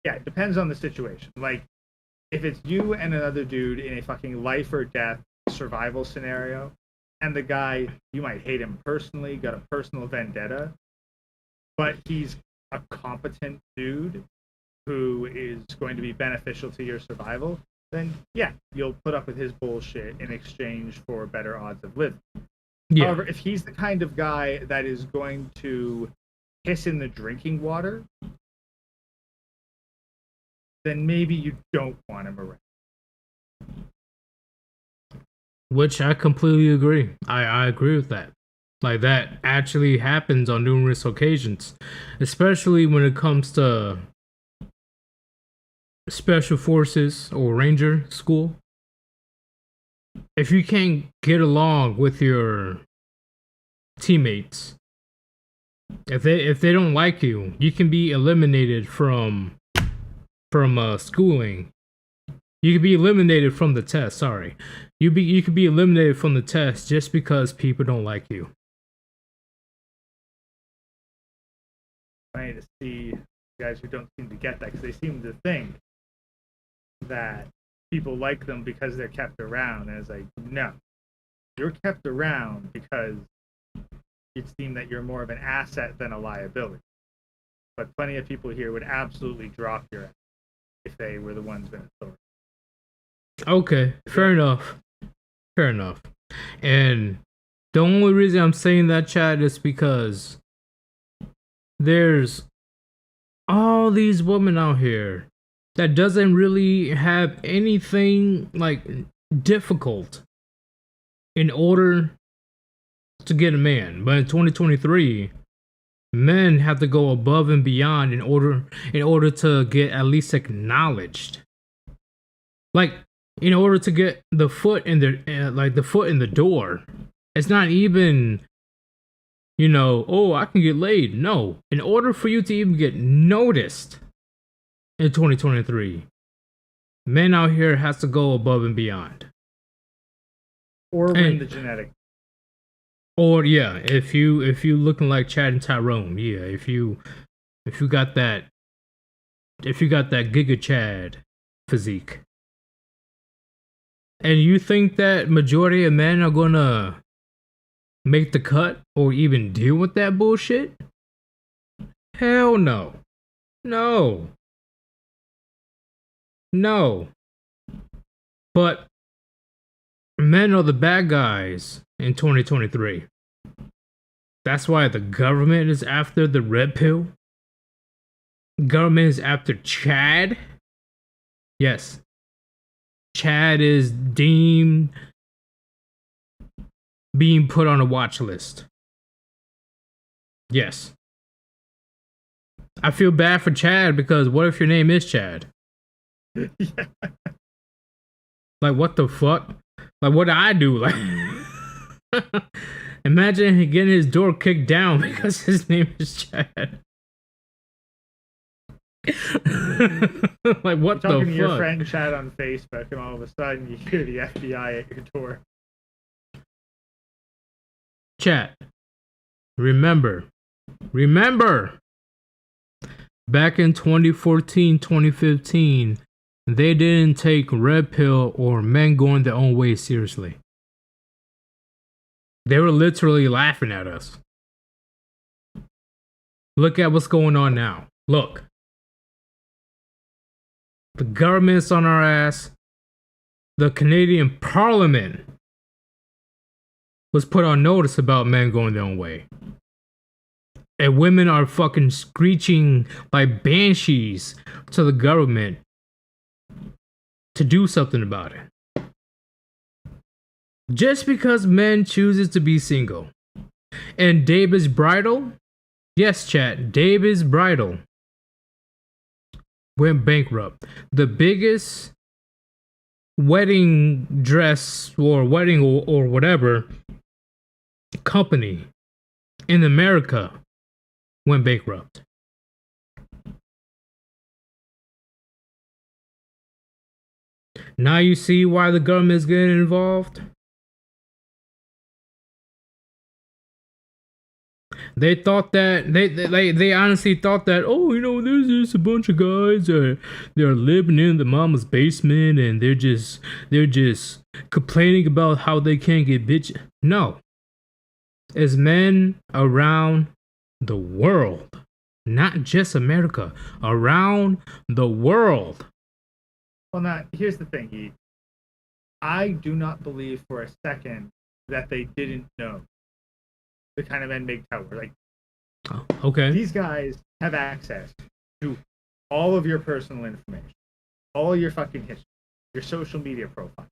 Speaker 3: Yeah, it depends on the situation. Like, if it's you and another dude in a fucking life or death survival scenario, and the guy, you might hate him personally, got a personal vendetta, but he's a competent dude who is going to be beneficial to your survival, then yeah, you'll put up with his bullshit in exchange for better odds of living. Yeah. However, if he's the kind of guy that is going to piss in the drinking water, then maybe you don't want him around.
Speaker 1: Which I completely agree. I agree with that. Like, that actually happens on numerous occasions, especially when it comes to special forces or ranger school. If you can't get along with your teammates, if they don't like you, you can be eliminated from schooling. You could be eliminated from the test. Sorry, you could be eliminated from the test just because people don't like you.
Speaker 3: Funny to see guys who don't seem to get that, because they seem to think that people like them because they're kept around, and it's like, no, you're kept around because it seems that you're more of an asset than a liability. But plenty of people here would absolutely drop your ass if they were the ones in authority.
Speaker 1: Okay, fair enough. Fair enough. And the only reason I'm saying that, Chad, is because there's all these women out here that doesn't really have anything like difficult in order to get a man. But in 2023, men have to go above and beyond in order to get at least acknowledged. Like, in order to get the foot in the door. It's not even, oh, I can get laid. No, in order for you to even get noticed in 2023, men out here has to go above and beyond.
Speaker 3: Or win the genetic.
Speaker 1: Or yeah, if you looking like Chad and Tyrone, yeah, if you got that Giga Chad physique. And you think that majority of men are gonna make the cut or even deal with that bullshit? Hell no. No. No. But men are the bad guys in 2023. That's why the government is after the red pill. Government is after Chad. Yes. Chad is deemed being put on a watch list. Yes. I feel bad for Chad, because what if your name is Chad?
Speaker 3: Yeah.
Speaker 1: Like, what the fuck? Like, what did I do? Like, imagine him getting his door kicked down because his name is Chad. Like, what the fuck?
Speaker 3: Talking to your friend Chad on Facebook, and all of a sudden you hear the FBI at your door.
Speaker 1: Chat. Remember, back in 2014, 2015, they didn't take red pill or men going their own way seriously. They were literally laughing at us. Look at what's going on now. Look. The government's on our ass. The Canadian Parliament was put on notice about men going their own way. And women are fucking screeching like banshees to the government to do something about it. Just because men chooses to be single. And David's Bridal, yes chat, David's Bridal went bankrupt. The biggest wedding dress or wedding or whatever company in America went bankrupt. Now you see why the government is getting involved? They thought that they honestly thought that, oh, you know, there's just a bunch of guys they're living in the mama's basement and they're just complaining about how they can't get bitch. No. It's men around the world, not just America, around the world.
Speaker 3: Well, now here's the thing, E. I do not believe for a second that they didn't know the kind of men MGTOW were. Like,
Speaker 1: oh, okay.
Speaker 3: These guys have access to all of your personal information, all your fucking history, your social media profiles.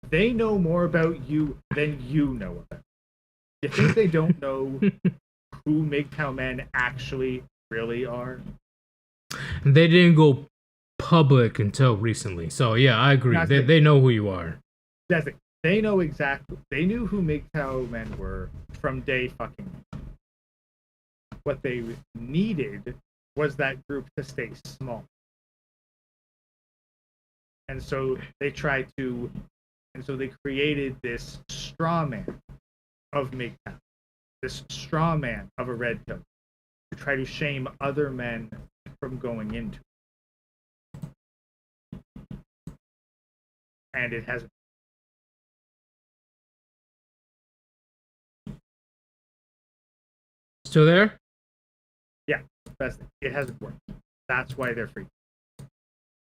Speaker 3: They know more about you than you know about. You think they don't know who MGTOW men actually really are?
Speaker 1: They didn't go public until recently. So yeah, I agree. They know who you are.
Speaker 3: That's it. They know exactly. They knew who MGTOW men were from day fucking one. What they needed was that group to stay small. And so they tried to, and so they created this straw man of MGTOW, this straw man of a red pill, to try to shame other men from going into it. And it hasn't.
Speaker 1: Still there?
Speaker 3: Yeah, it hasn't worked. That's why they're free.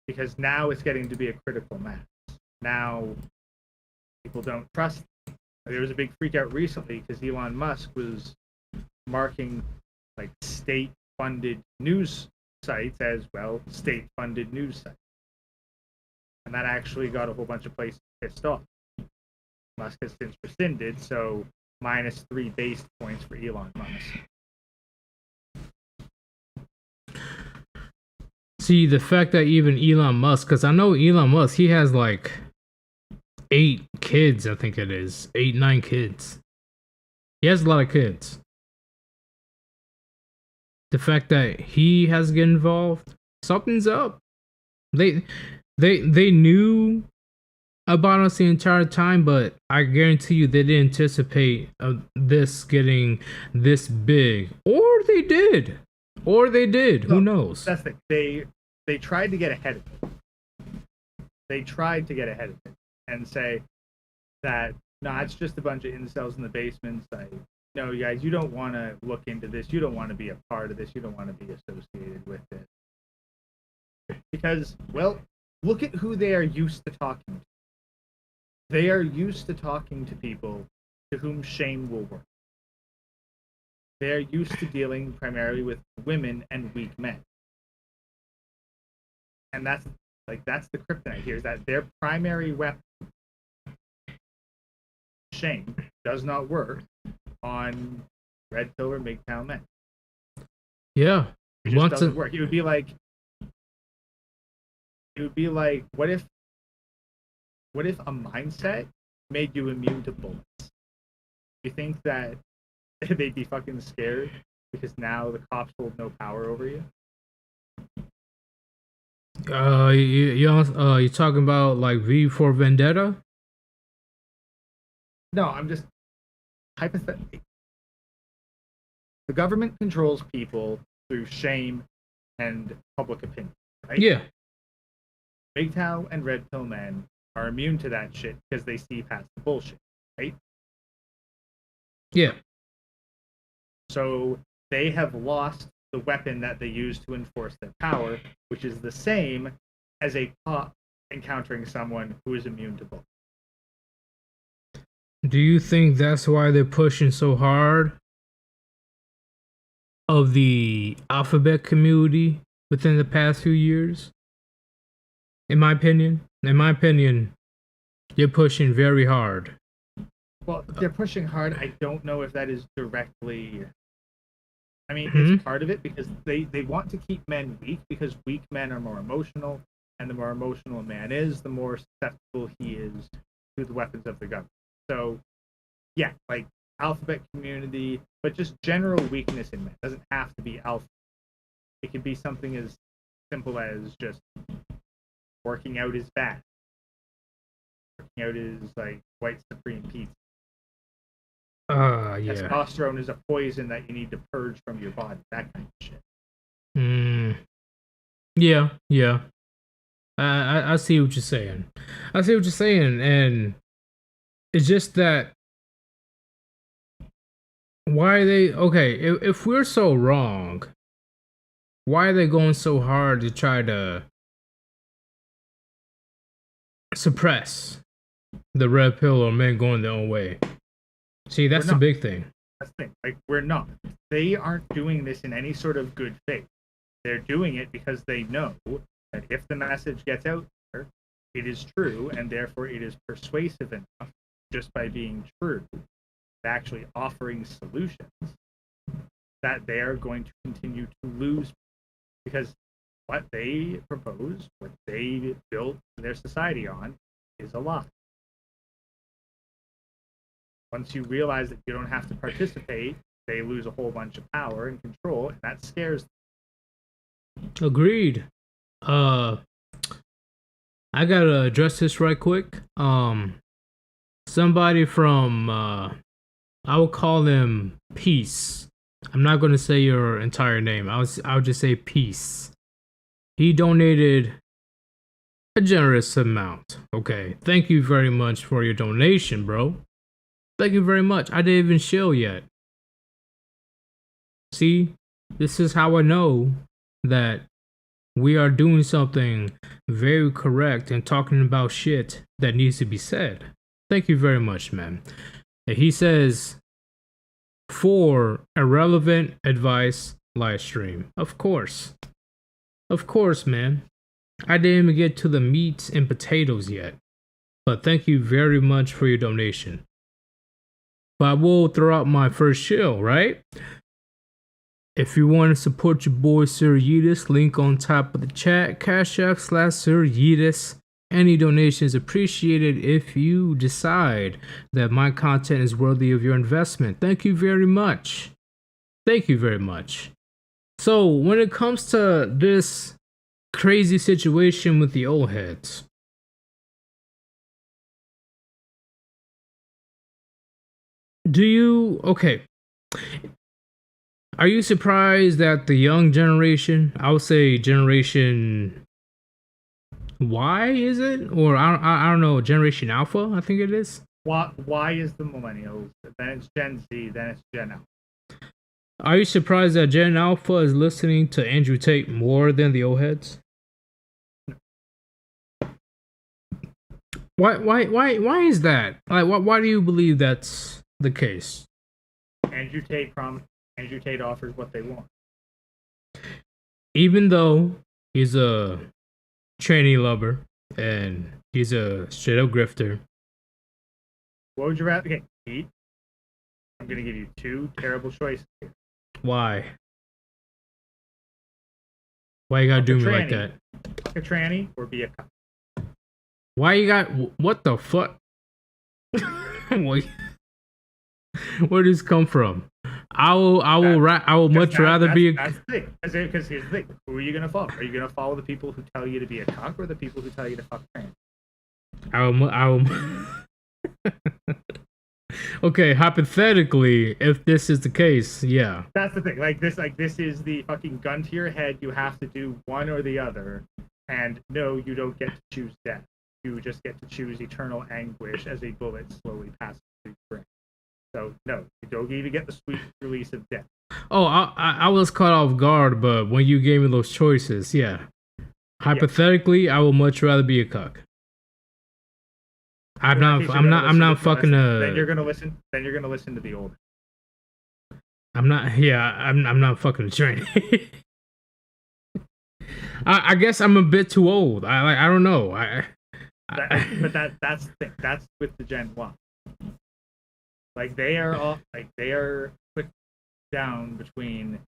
Speaker 3: Because now it's getting to be a critical mass. Now people don't trust. There was a big freak out recently because Elon Musk was marking like state-funded news sites as well, state-funded news sites. And that actually got a whole bunch of places pissed off. Musk has since rescinded, so -3 base points for Elon Musk.
Speaker 1: See, the fact that even Elon Musk, because I know Elon Musk, he has like 8 kids, I think it is. 8, 9 kids. He has a lot of kids. The fact that he has to get involved, something's up. They knew about us the entire time, but I guarantee you they didn't anticipate this getting this big. Or they did.
Speaker 3: So,
Speaker 1: who knows?
Speaker 3: That's the thing. They tried to get ahead of it. They tried to get ahead of it and say that, nah, it's just a bunch of incels in the basements. No, you guys, you don't want to look into this. You don't want to be a part of this. You don't want to be associated with it. Because, well, look at who they are used to talking to. They are used to talking to people to whom shame will work. They are used to dealing primarily with women and weak men. And that's the kryptonite here, is that their primary weapon, shame, does not work on red pill or MGTOW men.
Speaker 1: Yeah.
Speaker 3: It just doesn't work. It would be like what if a mindset made you immune to bullets? You think that they'd be fucking scared because now the cops hold no power over you?
Speaker 1: You talking about like V for Vendetta?
Speaker 3: No, I'm just hypothetically. The government controls people through shame and public opinion, right?
Speaker 1: Yeah.
Speaker 3: MGTOW and Red Pill men are immune to that shit because they see past the bullshit, right?
Speaker 1: Yeah.
Speaker 3: So they have lost the weapon that they use to enforce their power, which is the same as a cop encountering someone who is immune to both.
Speaker 1: Do you think that's why they're pushing so hard of the alphabet community within the past few years? In my opinion, you're pushing very hard.
Speaker 3: Well, they're pushing hard. I don't know if that is directly. I mean,
Speaker 1: Mhm.
Speaker 3: it's part of it because they want to keep men weak because weak men are more emotional, and the more emotional a man is, the more susceptible he is to the weapons of the government. So, yeah, like alphabet community, but just general weakness in men. It doesn't have to be alpha. It could be something as simple as just working out is bad. Working out is like white supreme pizza.
Speaker 1: Yeah.
Speaker 3: Testosterone is a poison that you need to purge from your body. That kind of shit.
Speaker 1: Yeah. I see what you're saying. And it's just that why are they okay? If we're so wrong, why are they going so hard to try to suppress the red pill or men going their own way? See, that's the big thing.
Speaker 3: That's the thing. Like, we're not. They aren't doing this in any sort of good faith. They're doing it because they know that if the message gets out there, it is true, and therefore it is persuasive enough just by being true, actually offering solutions, that they are going to continue to lose. Because what they propose, what they built their society on, is a lie. Once you realize that you don't have to participate, they lose a whole bunch of power and control, and that scares them.
Speaker 1: Agreed. I gotta address this right quick. Somebody from I will call him Peace. I'm not gonna say your entire name. I'll just say Peace. He donated a generous amount. Okay, thank you very much for your donation, bro. Thank you very much. I didn't even chill yet. See, this is how I know that we are doing something very correct and talking about shit that needs to be said. Thank you very much, man. And he says, for irrelevant advice live stream. Of course, man. I didn't even get to the meat and potatoes yet. But thank you very much for your donation. But I will throw out my first shill, right? If you want to support your boy Sir Yeetus, link on top of the chat, Cash App/Sir Yeetus. Any donation is appreciated if you decide that my content is worthy of your investment. Thank you very much. So when it comes to this crazy situation with the old heads, are you surprised that the young generation, I would say generation Y, is it? Or I don't know, generation Alpha, I think it is.
Speaker 3: Why is the millennials? Then it's Gen Z, then it's Gen Alpha.
Speaker 1: Are you surprised that Gen Alpha is listening to Andrew Tate more than the old heads? Why is that? Like, why do you believe that's the case?
Speaker 3: Andrew Tate offers what they want.
Speaker 1: Even though he's a tranny lover and he's a straight up grifter.
Speaker 3: What would you rather? Okay, Pete, I'm gonna give you two terrible choices.
Speaker 1: Why? Why you gotta do me like that?
Speaker 3: Fuck a tranny or be a cop.
Speaker 1: Why you got? What the fuck? Where did this come from? I will much rather be a.
Speaker 3: That's the thing. Because here's the thing: who are you gonna follow? Are you gonna follow the people who tell you to be a cock or the people who tell you to fuck trans?
Speaker 1: I will. Okay, hypothetically, if this is the case, yeah.
Speaker 3: That's the thing. Like this is the fucking gun to your head. You have to do one or the other, And no, you don't get to choose death. You just get to choose eternal anguish as a bullet slowly passes through your brain. So no, you don't even get the sweet release of death.
Speaker 1: Oh, I was caught off guard, but when you gave me those choices, yeah. Hypothetically, I would much rather be a cuck. I'm not fucking
Speaker 3: Then you're gonna listen to the old.
Speaker 1: I'm not fucking a tranny. I guess I'm a bit too old. I don't know.
Speaker 3: But that's the thing. That's with the Gen Y. Like they are put down between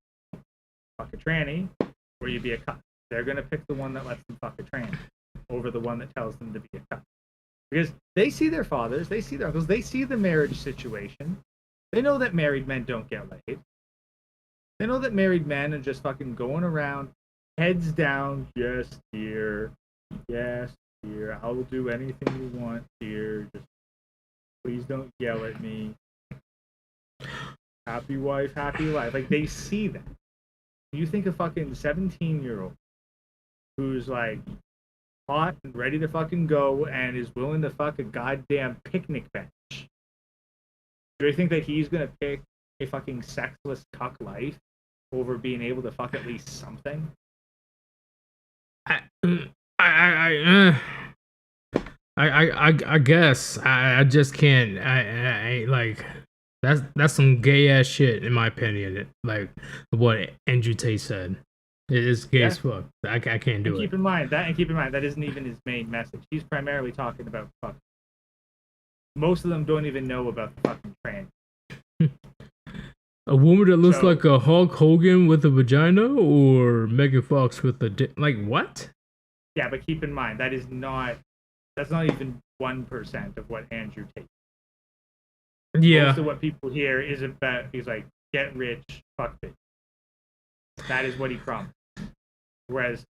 Speaker 3: fuck a tranny or you be a cuck. They're gonna pick the one that lets them fuck a tranny over the one that tells them to be a cuck. Because they see their fathers, they see their uncles, they see the marriage situation. They know that married men don't get laid. They know that married men are just fucking going around, heads down, yes, dear. Yes, dear. I will do anything you want, dear. Just please don't yell at me. Happy wife, happy life. Like, they see that. You think a fucking 17-year-old who's, like, hot and ready to fucking go and is willing to fuck a goddamn picnic bench. Do you think that he's gonna pick a fucking sexless cuck life over being able to fuck at least something?
Speaker 1: I guess I just can't. I like that's some gay ass shit in my opinion. Like what Andrew Tate said, it is gay as fuck. I can't do it.
Speaker 3: Keep in mind that isn't even his main message. He's primarily talking about fuck. Most of them don't even know about the fucking trans.
Speaker 1: A woman that looks like a Hulk Hogan with a vagina, or Megan Fox with a dick? Like what?
Speaker 3: Yeah, but keep in mind that's not even 1% of what Andrew Tate.
Speaker 1: Yeah.
Speaker 3: Most of what people hear is about he's like get rich, fuck bitch. That is what he promised. Whereas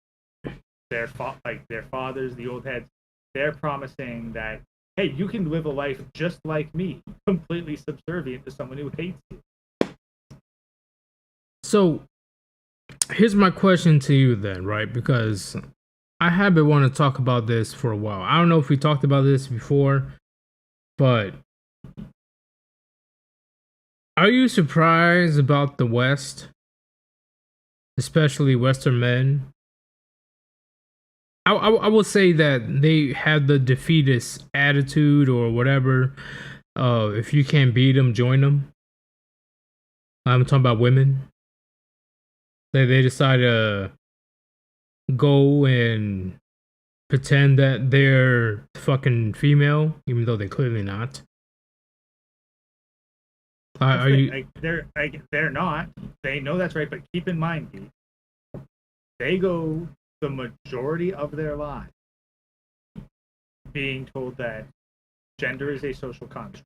Speaker 3: their fathers, the old heads, they're promising that, hey, you can live a life just like me, completely subservient to someone who hates you.
Speaker 1: So, here's my question to you then, right? Because I have been wanting to talk about this for a while. I don't know if we talked about this before, but are you surprised about the West, especially Western men? I will say that they have the defeatist attitude or whatever. If you can't beat them, join them. I'm talking about women. They decide to go and pretend that they're fucking female, even though they're clearly not. Are you?
Speaker 3: They're not. They know that's right, but keep in mind, Pete, they go the majority of their lives being told that gender is a social construct.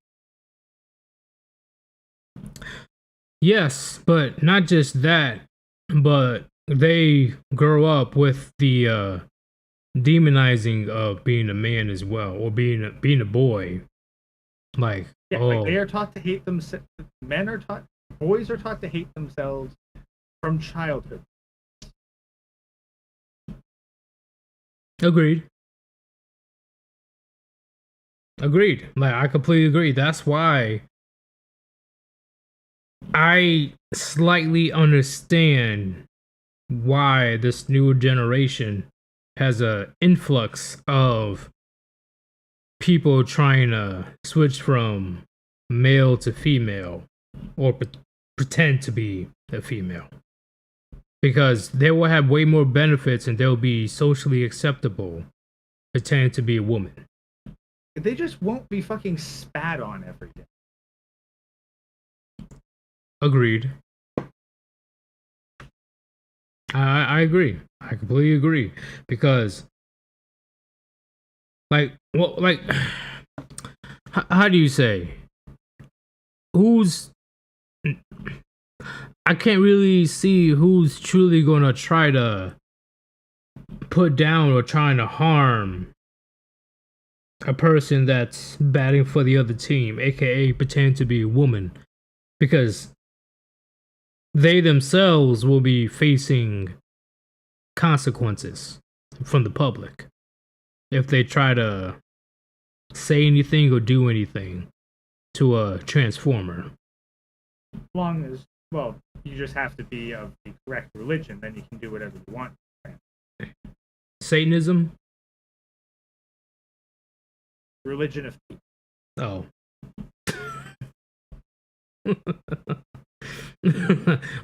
Speaker 1: Yes, but not just that, but they grow up with the demonizing of being a man as well, or being a boy. Like,
Speaker 3: yeah, like they are taught to hate themselves. Boys are taught to hate themselves from childhood.
Speaker 1: Agreed. Like, I completely agree. That's why I slightly understand why this newer generation has a influx of people trying to switch from male to female, or pretend to be a female, because they will have way more benefits and they'll be socially acceptable pretending to be a woman.
Speaker 3: They just won't be fucking spat on every day.
Speaker 1: Agreed. I agree. I completely agree. Because, like, well, like, how do you say? I can't really see who's truly gonna try to put down or trying to harm a person that's batting for the other team, aka pretending to be a woman, because they themselves will be facing consequences from the public if they try to say anything or do anything to a transformer.
Speaker 3: As long as, well, you just have to be of the correct religion, then you can do whatever you want.
Speaker 1: Satanism?
Speaker 3: Religion of peace.
Speaker 1: Oh.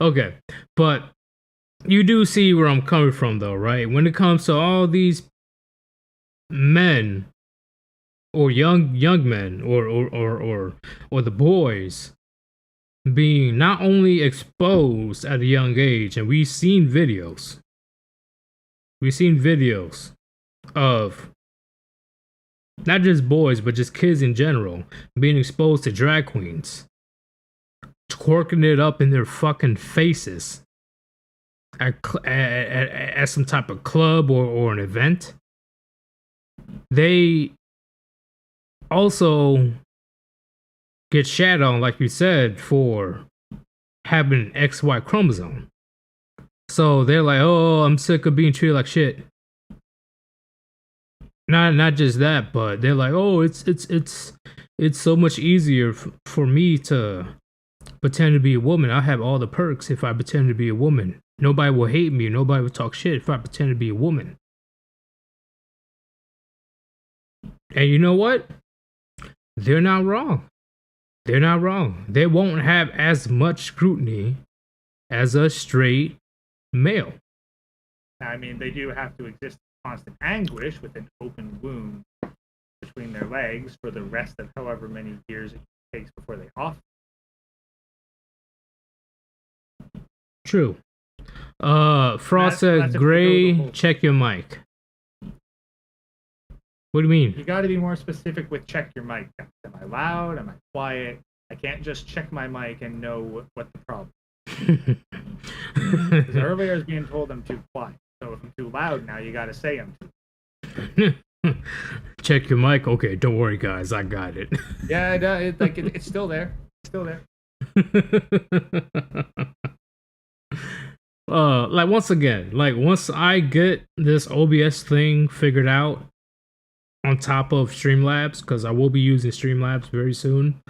Speaker 1: Okay, but you do see where I'm coming from, though, right? When it comes to all these men or young men or the boys being not only exposed at a young age, and we've seen videos of not just boys but just kids in general being exposed to drag queens twerking it up in their fucking faces at some type of club or an event. They also get shat on, like you said, for having an XY chromosome. So they're like, oh, I'm sick of being treated like shit. Not just that, but they're like, oh, it's so much easier for me to pretend to be a woman. I have all the perks if I pretend to be a woman. Nobody will hate me. Nobody will talk shit if I pretend to be a woman. And you know what? They're not wrong. They're not wrong. They won't have as much scrutiny as a straight male.
Speaker 3: I mean, they do have to exist in constant anguish with an open wound between their legs for the rest of however many years it takes before they off.
Speaker 1: True. Frost said, Gray, check your mic. What do you mean?
Speaker 3: You got to be more specific with check your mic. Am I loud? Am I quiet? I can't just check my mic and know what the problem is. Because earlier I was being told I'm too quiet. So if I'm too loud now, you got to say I'm too loud.
Speaker 1: Check your mic? Okay, don't worry, guys. I got it.
Speaker 3: Yeah, it's still there. It's still there.
Speaker 1: Like once again, like once I get this OBS thing figured out on top of Streamlabs, because I will be using Streamlabs very soon,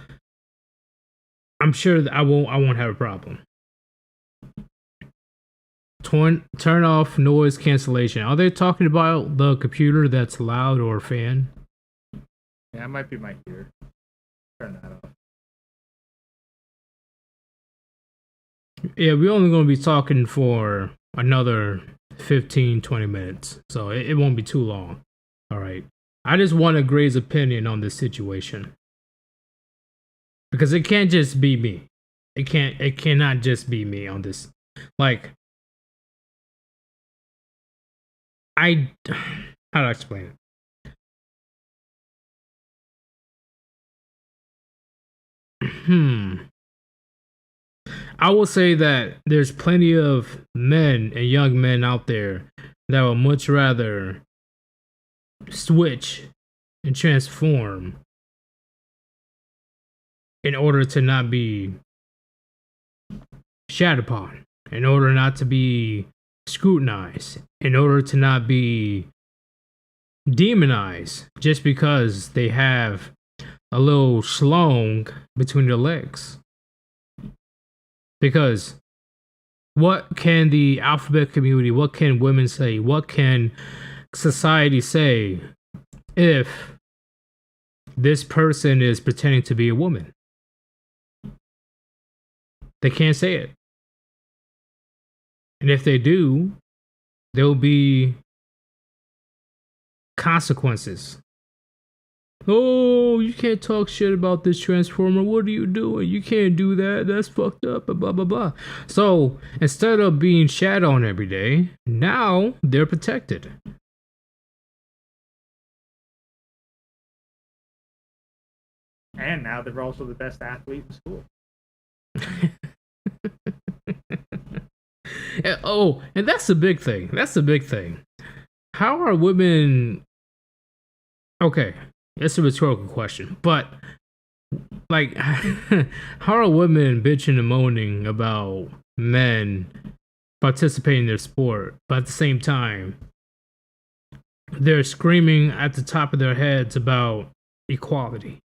Speaker 1: I'm sure that I won't have a problem. Turn off noise cancellation. Are they talking about the computer that's loud or a fan?
Speaker 3: Yeah, it might be my ear. Turn that off.
Speaker 1: Yeah, we're only going to be talking for another 15-20 minutes, so it won't be too long. All right. I just want Gray's opinion on this situation. Because it can't just be me. It cannot just be me on this. Like, how do I explain it? I will say that there's plenty of men and young men out there that would much rather switch and transform in order to not be shat upon, in order not to be scrutinized, in order to not be demonized just because they have a little schlong between their legs. Because what can the alphabet community, what can women say, what can society say if this person is pretending to be a woman? They can't say it. And if they do, there'll be consequences. Oh, you can't talk shit about this transformer. What are you doing? You can't do that. That's fucked up. Blah, blah, blah. So instead of being shat on every day, now they're protected.
Speaker 3: And now they're also the best athlete in school.
Speaker 1: Oh, and that's the big thing. That's the big thing. How are women... Okay, it's a rhetorical question, but like, how are women bitching and moaning about men participating in their sport, but at the same time, they're screaming at the top of their heads about equality.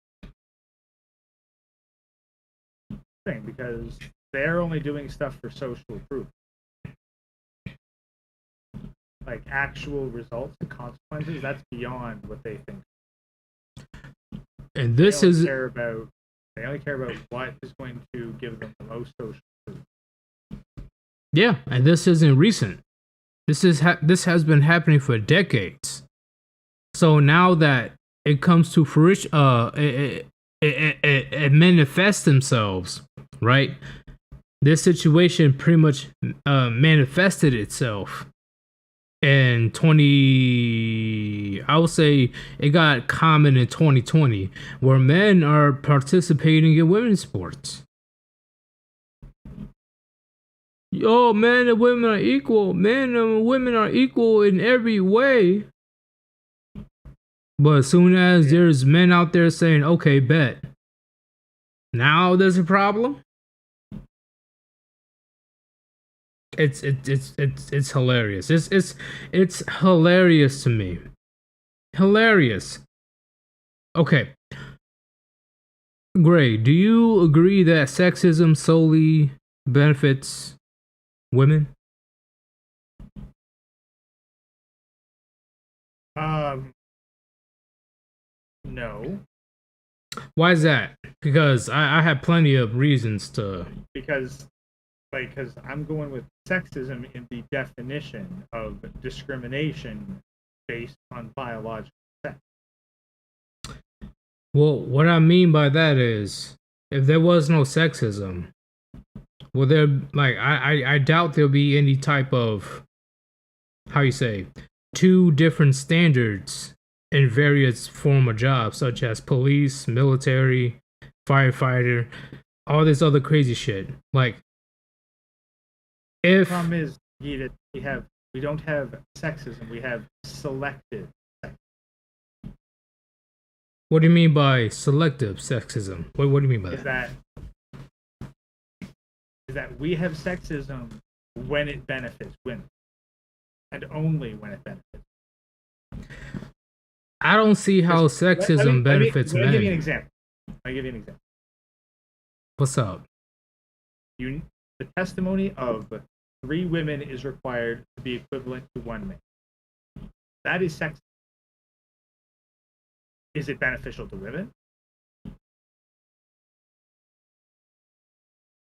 Speaker 3: Thing, because they're only doing stuff for social proof. Like actual results and consequences, that's beyond what they think.
Speaker 1: And this
Speaker 3: they
Speaker 1: is
Speaker 3: they only care about what is going to give them the most social proof.
Speaker 1: yeah, and this isn't recent. This has been happening for decades. So now that it comes to fruition, it manifests themselves, right? This situation pretty much manifested itself in I would say it got common in 2020, where men are participating in women's sports. Yo, men and women are equal. Men and women are equal in every way. But as soon as there's men out there saying, okay, bet, now there's a problem. It's hilarious. It's hilarious to me. Hilarious. Okay. Gray, do you agree that sexism solely benefits women?
Speaker 3: No.
Speaker 1: Why is that? Because I have plenty of reasons to.
Speaker 3: Because I'm going with sexism in the definition of discrimination based on biological sex.
Speaker 1: Well, what I mean by that is, if there was no sexism, well, there, like, I doubt there'll be any type of, how you say, two different standards in various form of jobs, such as police, military, firefighter, all this other crazy shit. Like,
Speaker 3: the problem is, we don't have sexism, we have selective sexism.
Speaker 1: What do you mean by selective sexism? What do you mean by that?
Speaker 3: Is that we have sexism when it benefits women, and only when it benefits.
Speaker 1: I don't see how sexism benefits men.
Speaker 3: Let me give you an example.
Speaker 1: What's up?
Speaker 3: The testimony of 3 women is required to be equivalent to 1 man. That is sexism. Is it beneficial to women?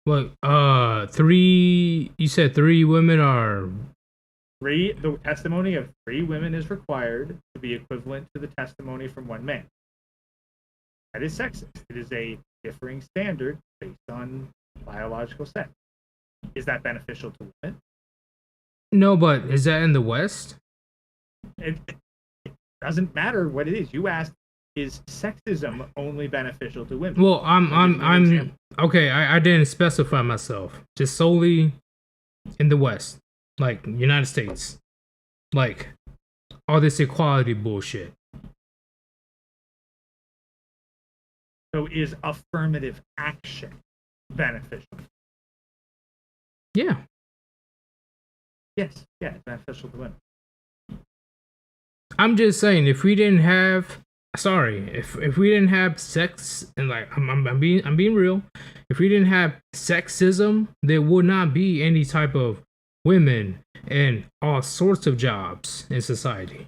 Speaker 1: What? You said 3 women are.
Speaker 3: The testimony of 3 women is required to be equivalent to the testimony from 1 man. That is sexist. It is a differing standard based on biological sex. Is that beneficial to women?
Speaker 1: No, but is that in the West?
Speaker 3: It doesn't matter what it is. You asked, is sexism only beneficial to women?
Speaker 1: Well, I'm okay. I didn't specify myself. Just solely in the West, like United States, like all this equality bullshit.
Speaker 3: So is affirmative action beneficial?
Speaker 1: Yeah.
Speaker 3: Yes. Yeah, it's beneficial to women.
Speaker 1: I'm just saying, if we didn't have sex, and like I'm being real, if we didn't have sexism, there would not be any type of women in all sorts of jobs in society,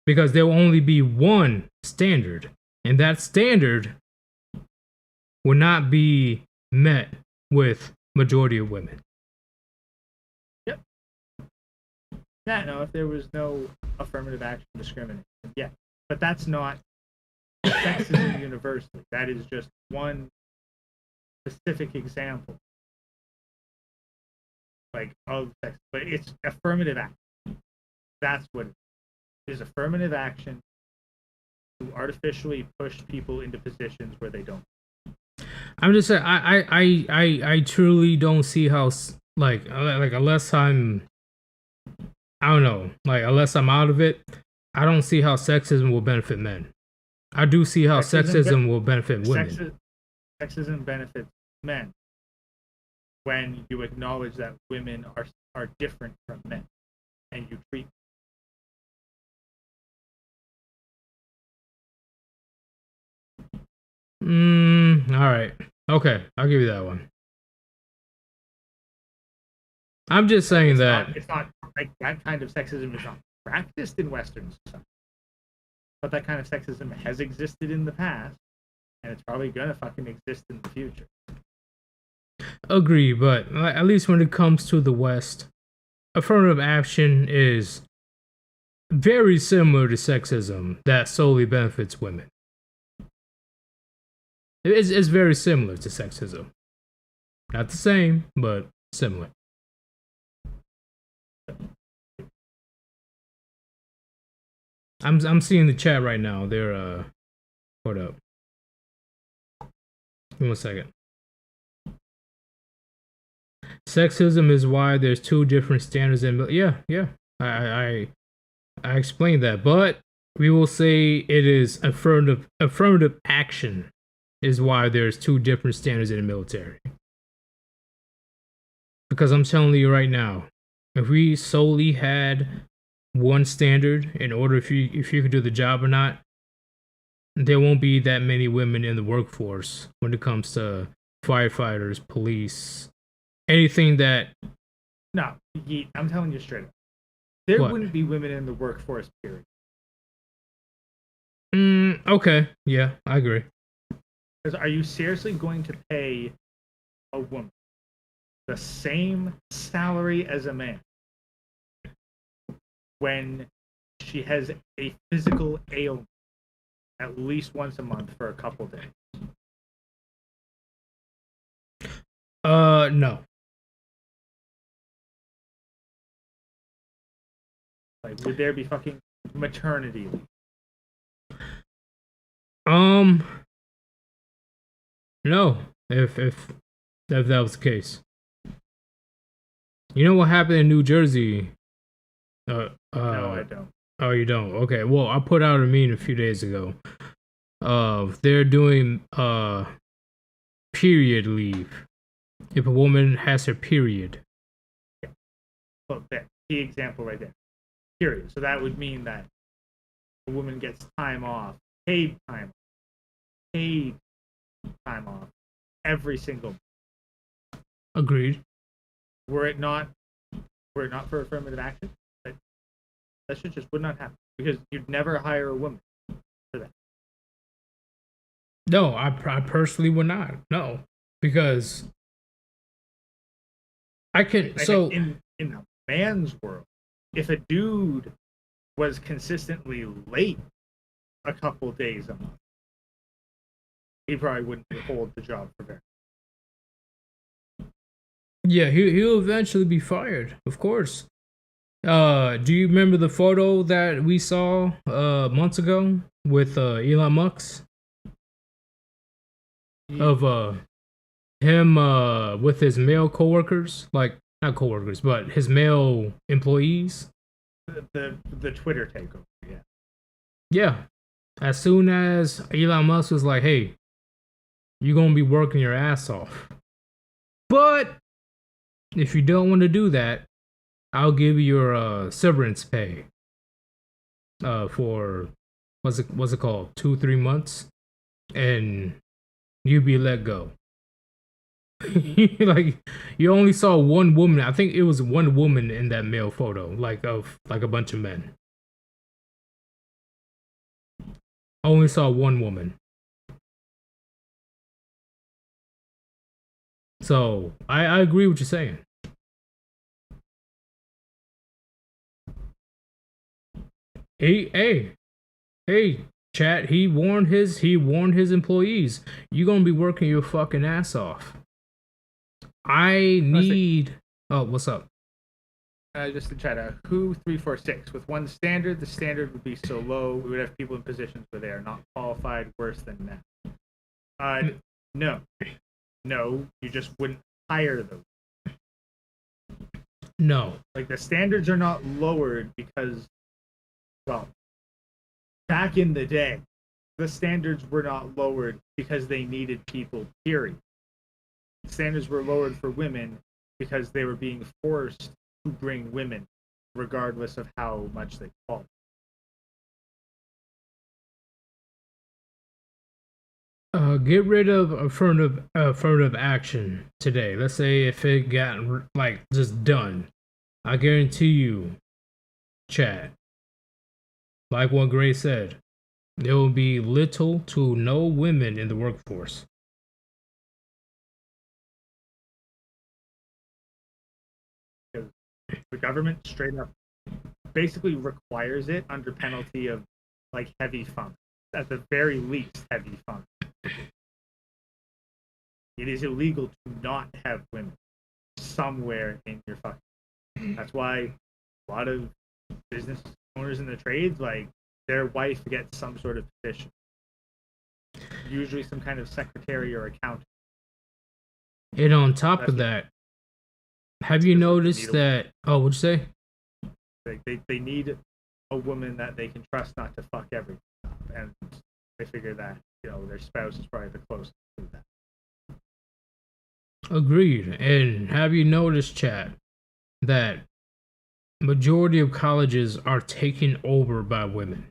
Speaker 1: because there will only be one standard, and that standard will not be met with majority of women.
Speaker 3: Yep. Yeah, no, if there was no affirmative action discrimination, yeah. But that's not sexism universally. That is just one specific example, like, of sex. But it's affirmative action. That's what it is. Affirmative action to artificially push people into positions where they don't.
Speaker 1: I'm just saying, I truly don't see how, like unless I'm, I don't know, like unless I'm out of it, I don't see how sexism will benefit men. I do see how sexism will benefit women.
Speaker 3: Sexism benefits men when you acknowledge that women are different from men, and you treat.
Speaker 1: All right. Okay, I'll give you that one. I'm just saying that
Speaker 3: it's not like that kind of sexism is not practiced in Western society, but that kind of sexism has existed in the past, and it's probably gonna fucking exist in the future.
Speaker 1: agree, but at least when it comes to the West, affirmative action is very similar to sexism that solely benefits women. It's very similar to sexism. Not the same, but similar. I'm seeing the chat right now. They're hold up. Give me 1 second. Sexism is why there's two different standards in yeah. I explained that, but we will say it is affirmative action is why there's two different standards in the military. Because I'm telling you right now, if we solely had one standard in order if you could do the job or not, there won't be that many women in the workforce when it comes to firefighters, police, anything that.
Speaker 3: No, I'm telling you straight up. There
Speaker 1: What?
Speaker 3: wouldn't be women in the workforce, period.
Speaker 1: Okay. Yeah, I agree.
Speaker 3: Because are you seriously going to pay a woman the same salary as a man when she has a physical ailment at least once a month for a couple days?
Speaker 1: No.
Speaker 3: Like, would there be fucking maternity leave?
Speaker 1: No. If that was the case. You know what happened in New Jersey?
Speaker 3: No, I don't.
Speaker 1: Oh, you don't? Okay. Well, I put out a meme a few days ago. They're doing period leave. If a woman has her period.
Speaker 3: Look, that key example right there. Period. So that would mean that a woman gets time off, paid time off every single month.
Speaker 1: Agreed.
Speaker 3: Were it not for affirmative action, that shit just would not happen, because you'd never hire a woman for that.
Speaker 1: No, I personally would not. No, because I can.
Speaker 3: Like,
Speaker 1: So
Speaker 3: in a man's world, if a dude was consistently late a couple days a month, he probably wouldn't hold the job for very.
Speaker 1: yeah, he'll eventually be fired, of course. Do you remember the photo that we saw months ago with Elon Musk of him with his male coworkers, like not coworkers, but his male employees?
Speaker 3: The Twitter takeover, yeah.
Speaker 1: Yeah. As soon as Elon Musk was like, "Hey, you're gonna be working your ass off, but if you don't want to do that, I'll give you your severance pay for what's it called, 2-3 months, and you be let go." Like, you only saw one woman. I think it was one woman in that male photo, like of like a bunch of men. Only saw one woman. So I agree with you saying. Hey, chat. He warned his employees. You're gonna be working your fucking ass off. I need. Oh, what's up?
Speaker 3: Just to try to who 346 with one standard. The standard would be so low, we would have people in positions where they are not qualified. Worse than that. No, you just wouldn't hire them.
Speaker 1: No.
Speaker 3: Like, the standards are not lowered because, well, back in the day, the standards were not lowered because they needed people, period. Standards were lowered for women because they were being forced to bring women, regardless of how much they qualify.
Speaker 1: Get rid of affirmative action today. Let's say if it got like just done, I guarantee you, chat. Like what Gray said, there will be little to no women in the workforce.
Speaker 3: The government straight up basically requires it under penalty of like heavy fines. At the very least, heavy fines. It is illegal to not have women somewhere in your fucking. That's why a lot of business owners in the trades, like their wife gets some sort of position, usually some kind of secretary or accountant.
Speaker 1: And on top of that, have you noticed that? Oh, what'd you say?
Speaker 3: They need a woman that they can trust not to fuck everything up, and they figure that their spouse is probably the closest to that.
Speaker 1: Agreed. And have you noticed, chat, that majority of colleges are taken over by women?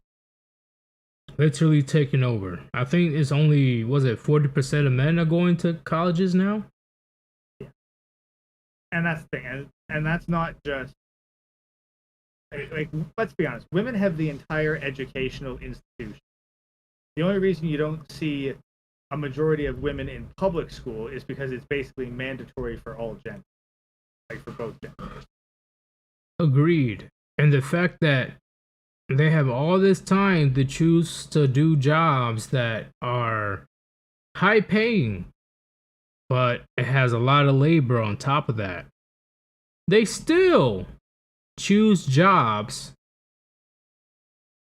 Speaker 1: Literally taken over. I think it's only 40% of men are going to colleges now?
Speaker 3: Yeah. And that's the thing. And that's not just like let's be honest, women have the entire educational institution. The only reason you don't see a majority of women in public school is because it's basically mandatory for all genders, like for both genders.
Speaker 1: Agreed. And the fact that they have all this time to choose to do jobs that are high paying, but it has a lot of labor on top of that. They still choose jobs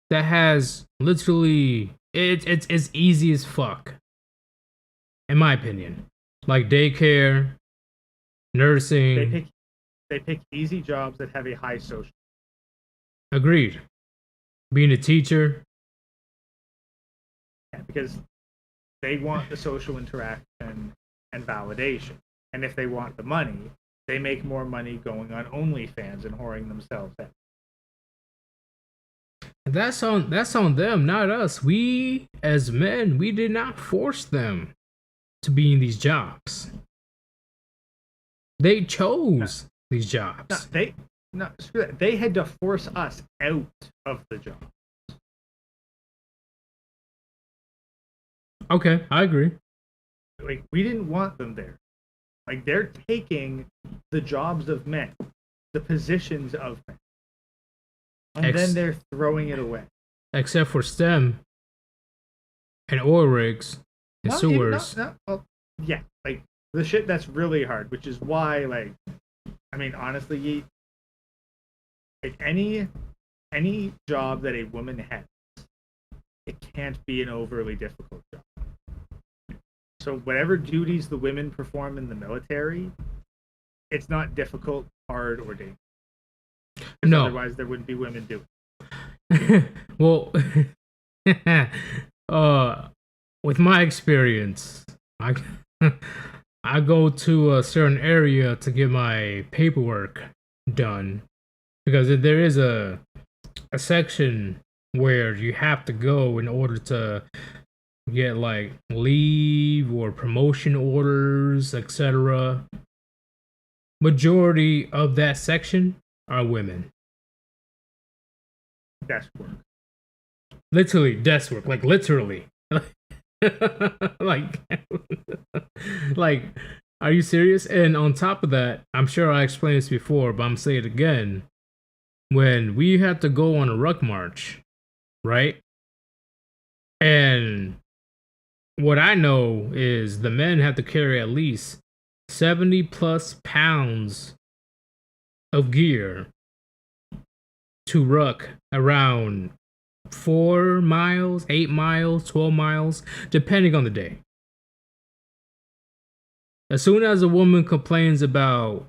Speaker 1: that has literally it's easy as fuck. In my opinion. Like daycare, nursing.
Speaker 3: They pick easy jobs that have a high social.
Speaker 1: Agreed. Being a teacher.
Speaker 3: Yeah, because they want the social interaction and validation. And if they want the money, they make more money going on OnlyFans and whoring themselves out.
Speaker 1: That's on them, not us. We as men, we did not force them to be in these jobs. They chose these jobs.
Speaker 3: They had to force us out of the job.
Speaker 1: Okay, I agree.
Speaker 3: Like we didn't want them there. Like they're taking the jobs of men, the positions of men, and then they're throwing it away.
Speaker 1: Except for STEM and oil rigs and sewers.
Speaker 3: Yeah, like the shit that's really hard, which is why, like, I mean, honestly, like any job that a woman has, it can't be an overly difficult job. So whatever duties the women perform in the military, it's not difficult, hard, or dangerous.
Speaker 1: No.
Speaker 3: Otherwise, there wouldn't be women doing
Speaker 1: it. Well, with my experience, I go to a certain area to get my paperwork done because there is a section where you have to go in order to get like leave or promotion orders, etc. Majority of that section are women.
Speaker 3: Desk work.
Speaker 1: Literally desk work, like literally. like, are you serious? And on top of that, I'm sure I explained this before, but I'm saying it again. When we had to go on a ruck march, right? And what I know is the men have to carry at least 70 plus pounds of gear to ruck around 4 miles, 8 miles, 12 miles, depending on the day. As soon as a woman complains about,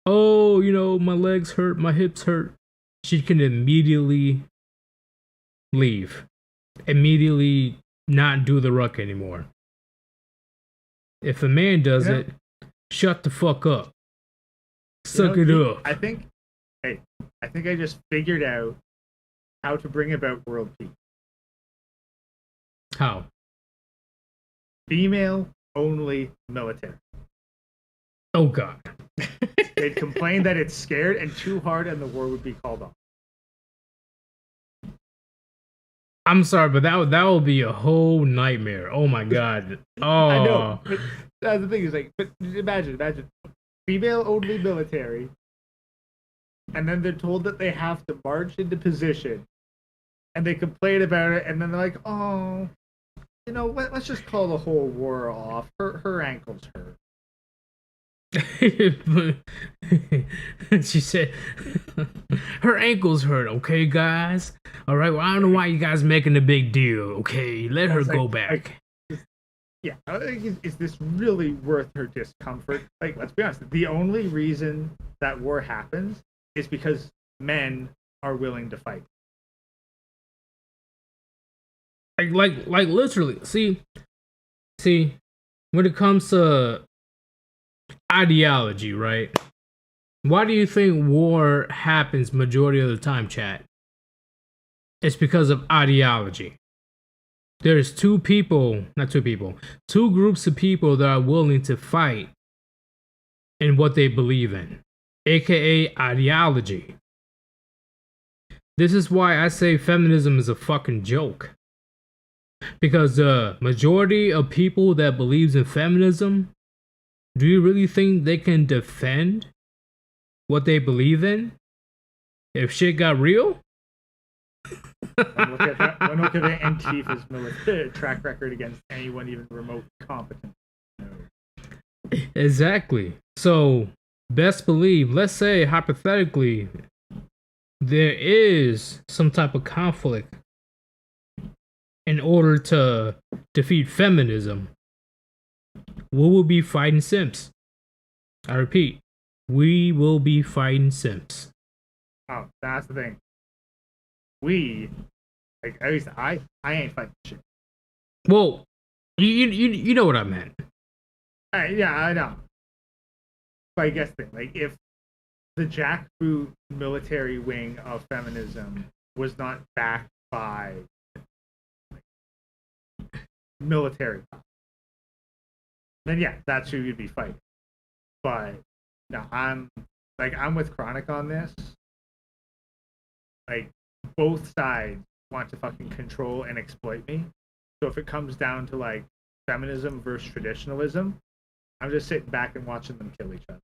Speaker 1: oh, my legs hurt, my hips hurt, she can immediately leave. Immediately not do the ruck anymore. If a man does it, shut the fuck up. Suck it up.
Speaker 3: I think I just figured out how to bring about world peace.
Speaker 1: How?
Speaker 3: female only military.
Speaker 1: Oh God.
Speaker 3: They'd complain that it's scared and too hard, and the war would be called off.
Speaker 1: I'm sorry, but that will be a whole nightmare. Oh my God. Oh.
Speaker 3: I know. But that's the thing is like, but imagine, female only military, and then they're told that they have to march into position, and they complain about it, and then they're like, oh, you know, let's just call the whole war off. Her ankles hurt.
Speaker 1: She said her ankles hurt. Okay, guys. All right. Well, I don't know why you guys making a big deal. Okay, let her go back.
Speaker 3: Yeah, is this really worth her discomfort? Like, let's be honest. The only reason that war happens is because men are willing to fight.
Speaker 1: Like literally. See, when it comes to ideology, right? Why do you think war happens majority of the time, chat? It's because of ideology. There's two groups of people that are willing to fight in what they believe in, aka ideology. This is why I say feminism is a fucking joke. Because the majority of people that believes in feminism, do you really think they can defend what they believe in if shit got real?
Speaker 3: Look at the Antifa's military track record against anyone even remote competent. No.
Speaker 1: Exactly. So, best believe, let's say hypothetically, there is some type of conflict in order to defeat feminism. We will be fighting simps. I repeat, we will be fighting simps.
Speaker 3: Oh, that's the thing. We, like, at least I ain't fighting shit.
Speaker 1: Well, you know what I meant.
Speaker 3: Yeah, I know. But I guess like if the jackboot military wing of feminism was not backed by military, then yeah, that's who you'd be fighting. But no, I'm with Chronic on this. Like, both sides want to fucking control and exploit me. So if it comes down to like feminism versus traditionalism, I'm just sitting back and watching them kill each other.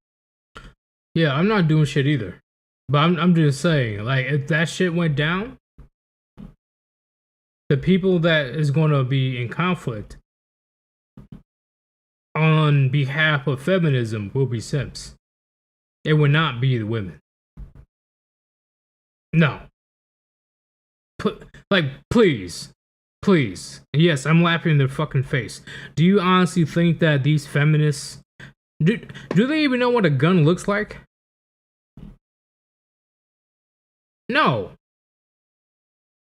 Speaker 1: Yeah, I'm not doing shit either. But I'm just saying, like, if that shit went down, the people that is going to be in conflict on behalf of feminism will be simps. It would not be the women. No. Please. Yes, I'm laughing in their fucking face. Do you honestly think that these feminists... Do they even know what a gun looks like? No.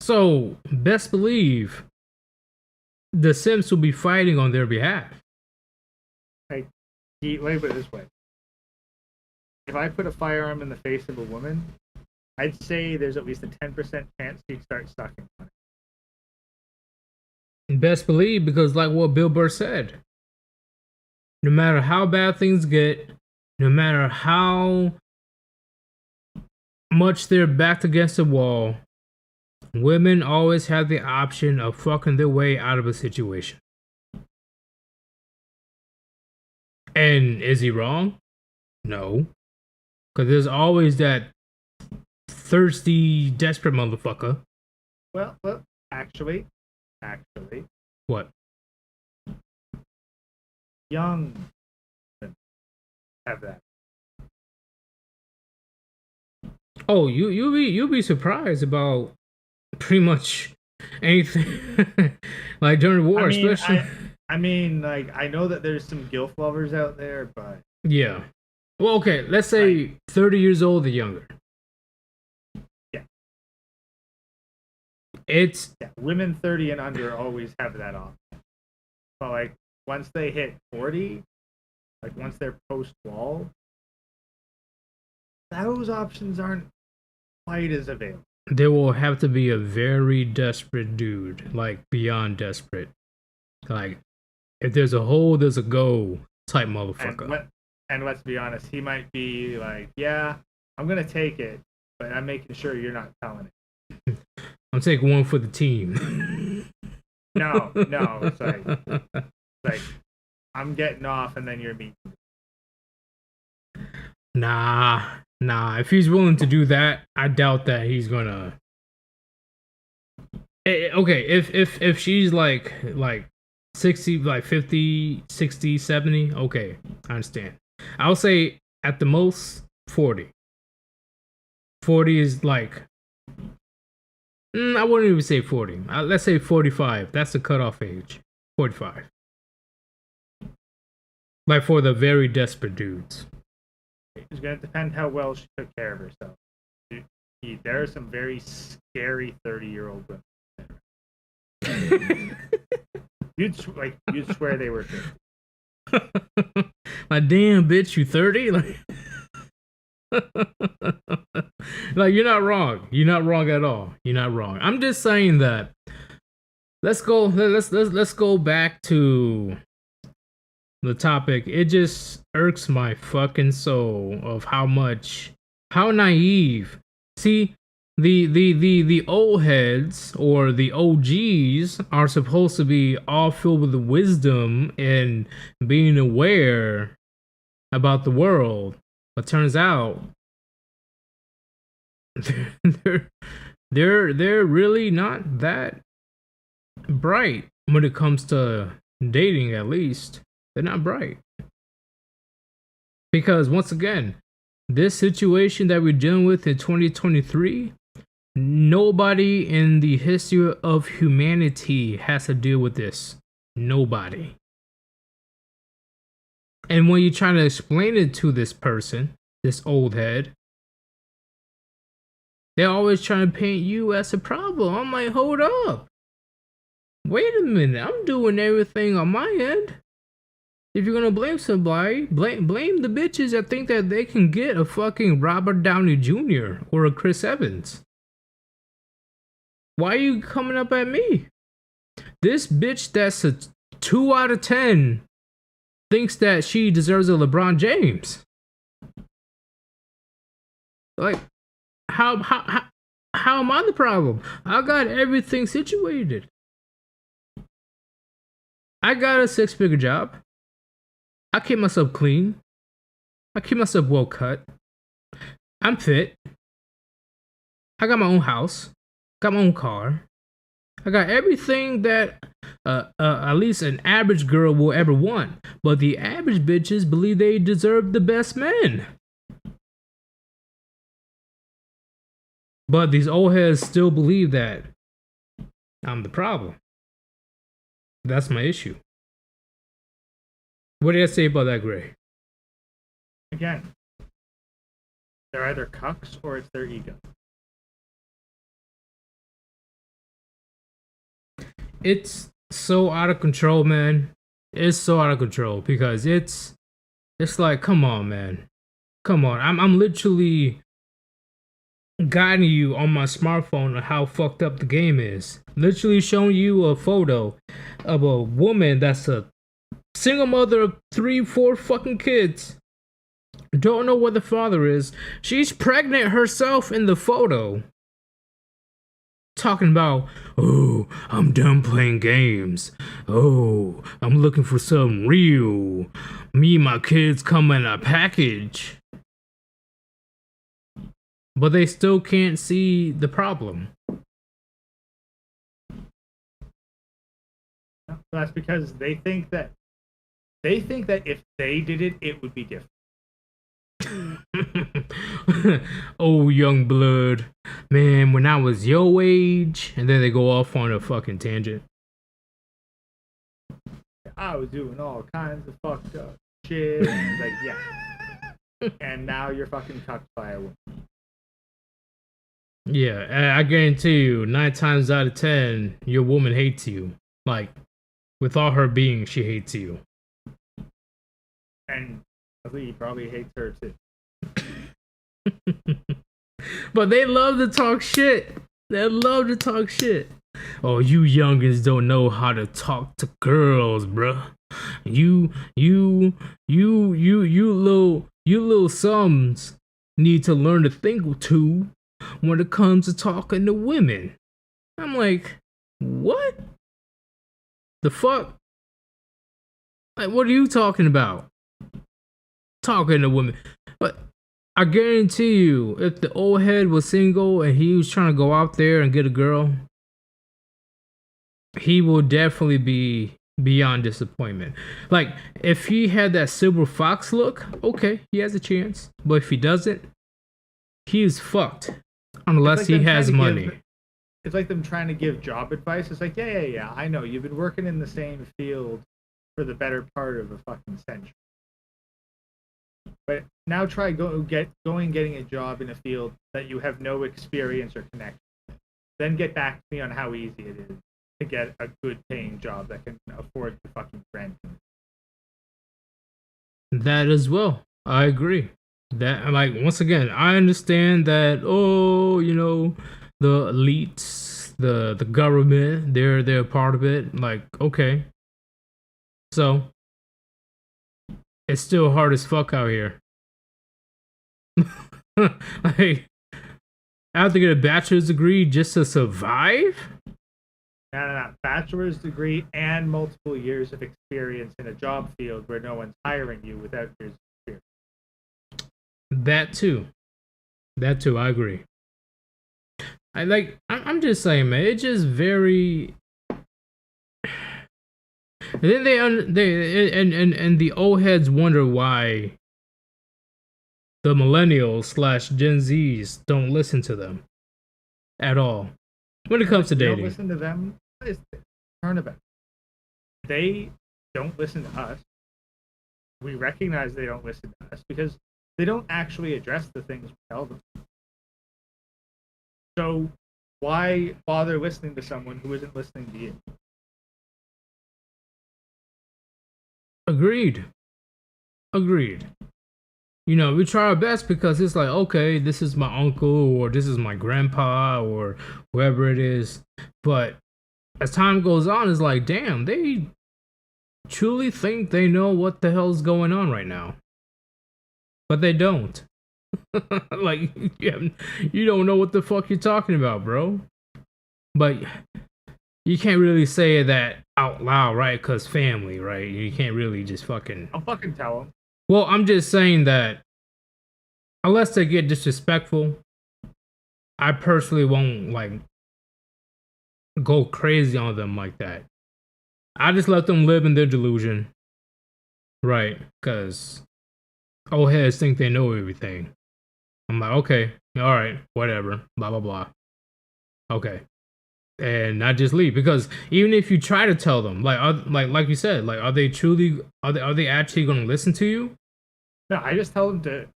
Speaker 1: So, best believe the simps will be fighting on their behalf.
Speaker 3: Like, let me put it this way. If I put a firearm in the face of a woman, I'd say there's at least a 10% chance she'd start sucking on it.
Speaker 1: Best believe, because like what Bill Burr said, no matter how bad things get, no matter how much they're backed against the wall, women always have the option of fucking their way out of a situation. And is he wrong? No. Because there's always that thirsty, desperate motherfucker.
Speaker 3: Well, actually.
Speaker 1: What?
Speaker 3: Young have that.
Speaker 1: Oh, you'll be surprised about pretty much anything. Like during the war, especially.
Speaker 3: I mean, like, I know that there's some gilf lovers out there, but
Speaker 1: yeah. Well, okay, let's say 30 years old or younger.
Speaker 3: Yeah.
Speaker 1: Women
Speaker 3: 30 and under always have that option. But like once they hit 40, like once they're post-wall, those options aren't quite as available.
Speaker 1: There will have to be a very desperate dude, like beyond desperate. Like, If there's a hole, there's a go type motherfucker.
Speaker 3: And let's be honest, he might be like, yeah, I'm gonna take it, but I'm making sure you're not telling it.
Speaker 1: I'm taking one for the team.
Speaker 3: No, it's like I'm getting off, and then you're meeting.
Speaker 1: Nah. If he's willing to do that, I doubt that he's gonna. Okay, if she's like 60, like 50, 60, 70, okay, I understand. I'll say at the most 40. 40 is like, I wouldn't even say 40. Let's say 45. That's the cutoff age. 45. Like for the very desperate dudes.
Speaker 3: It's going to depend how well she took care of herself. There are some very scary 30-year-old women. You'd swear they were 50.
Speaker 1: Like, damn, bitch, you 30? Like, you're not wrong. You're not wrong at all. You're not wrong. I'm just saying that. Let's go back to the topic. It just irks my fucking soul of how naive. See, the old heads or the OGs are supposed to be all filled with the wisdom and being aware about the world, but turns out they're really not that bright when it comes to dating. At least they're not bright, because once again, this situation that we're dealing with in 2023, nobody in the history of humanity has to deal with this. Nobody. And when you're trying to explain it to this person, this old head, they're always trying to paint you as a problem. I'm like, hold up. Wait a minute. I'm doing everything on my end. If you're gonna blame somebody, blame the bitches that think that they can get a fucking Robert Downey Jr. or a Chris Evans. Why are you coming up at me? This bitch that's a 2 out of 10 thinks that she deserves a LeBron James. Like, how am I the problem? I got everything situated. I got a 6-figure job. I keep myself clean. I keep myself well cut. I'm fit. I got my own house. Got my own car. I got everything that at least an average girl will ever want. But the average bitches believe they deserve the best men. But these old heads still believe that I'm the problem. That's my issue. What do you say about that, Gray?
Speaker 3: Again, they're either cucks or it's their ego.
Speaker 1: It's so out of control, man. It's so out of control because it's like, come on, man. Come on. I'm literally guiding you on my smartphone on how fucked up the game is. Literally showing you a photo of a woman that's a single mother of 3, 4 fucking kids. Don't know what the father is. She's pregnant herself in the photo. Talking about, oh, I'm done playing games. Oh, I'm looking for something real. Me and my kids come in a package. But they still can't see the problem.
Speaker 3: That's because they think that if they did it, it would be different.
Speaker 1: Oh, young blood, man, when I was your age, and then they go off on a fucking tangent.
Speaker 3: I was doing all kinds of fucked up shit. And it's like, yeah. And now you're fucking cucked by a woman.
Speaker 1: Yeah, I guarantee you, 9 times out of 10, your woman hates you. Like, with all her being, she hates you.
Speaker 3: And I think he probably hates her too.
Speaker 1: But they love to talk shit. They love to talk shit. Oh, you youngins don't know how to talk to girls, bruh. You little sums need to learn to think too when it comes to talking to women. I'm like, what? The fuck? Like, what are you talking about? Talking to women. But I guarantee you, if the old head was single and he was trying to go out there and get a girl, he will definitely be beyond disappointment. Like, if he had that Silver Fox look, okay, he has a chance. But if he doesn't, he is fucked. Unless he has money.
Speaker 3: It's like them trying to give job advice. It's like, yeah, I know. You've been working in the same field for the better part of a fucking century. But now try getting a job in a field that you have no experience or connection with. Then get back to me on how easy it is to get a good paying job that can afford the fucking rent.
Speaker 1: That as well. I agree. That, like, once again, I understand that, the elites, the government, they're part of it. Like, okay. So it's still hard as fuck out here. Like, I have to get a bachelor's degree just to survive?
Speaker 3: No. Bachelor's degree and multiple years of experience in a job field where no one's hiring you without years of experience.
Speaker 1: That too, I agree. I'm just saying, man, it's just very. And then and the old heads wonder why the millennials / Gen Zs don't listen to them at all when it comes to dating.
Speaker 3: Don't listen to them. What is the turnabout? They don't listen to us. We recognize they don't listen to us because they don't actually address the things we tell them. So why bother listening to someone who isn't listening to you?
Speaker 1: Agreed. We try our best because it's like, okay, this is my uncle or this is my grandpa or whoever it is. But as time goes on, it's like, damn, they truly think they know what the hell's going on right now. But they don't. Like, you don't know what the fuck you're talking about, bro. But you can't really say that out loud, right? Because family, right? You can't really just fucking...
Speaker 3: I'll fucking tell them.
Speaker 1: Well, I'm just saying that unless they get disrespectful, I personally won't, like, go crazy on them like that. I just let them live in their delusion. Right? Because old heads think they know everything. I'm like, okay, alright, whatever, blah, blah, blah. Okay. And not just leave, because even if you try to tell them, like you said, like, are they actually going to listen to you?
Speaker 3: No, I just tell them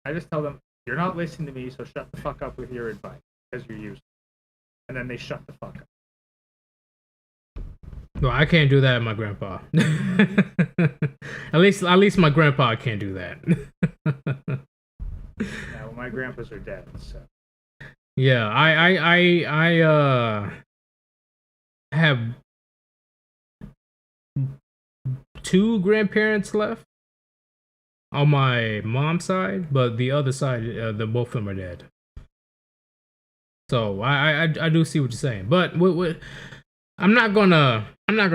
Speaker 3: you're not listening to me, so shut the fuck up with your advice because you're useless. And then they shut the fuck up.
Speaker 1: No, I can't do that, my grandpa. at least my grandpa can't do that.
Speaker 3: Yeah, well, my grandpas are dead, so.
Speaker 1: Yeah, I have 2 grandparents left on my mom's side, but the other side, the both of them are dead. So I do see what you're saying, but I'm not gonna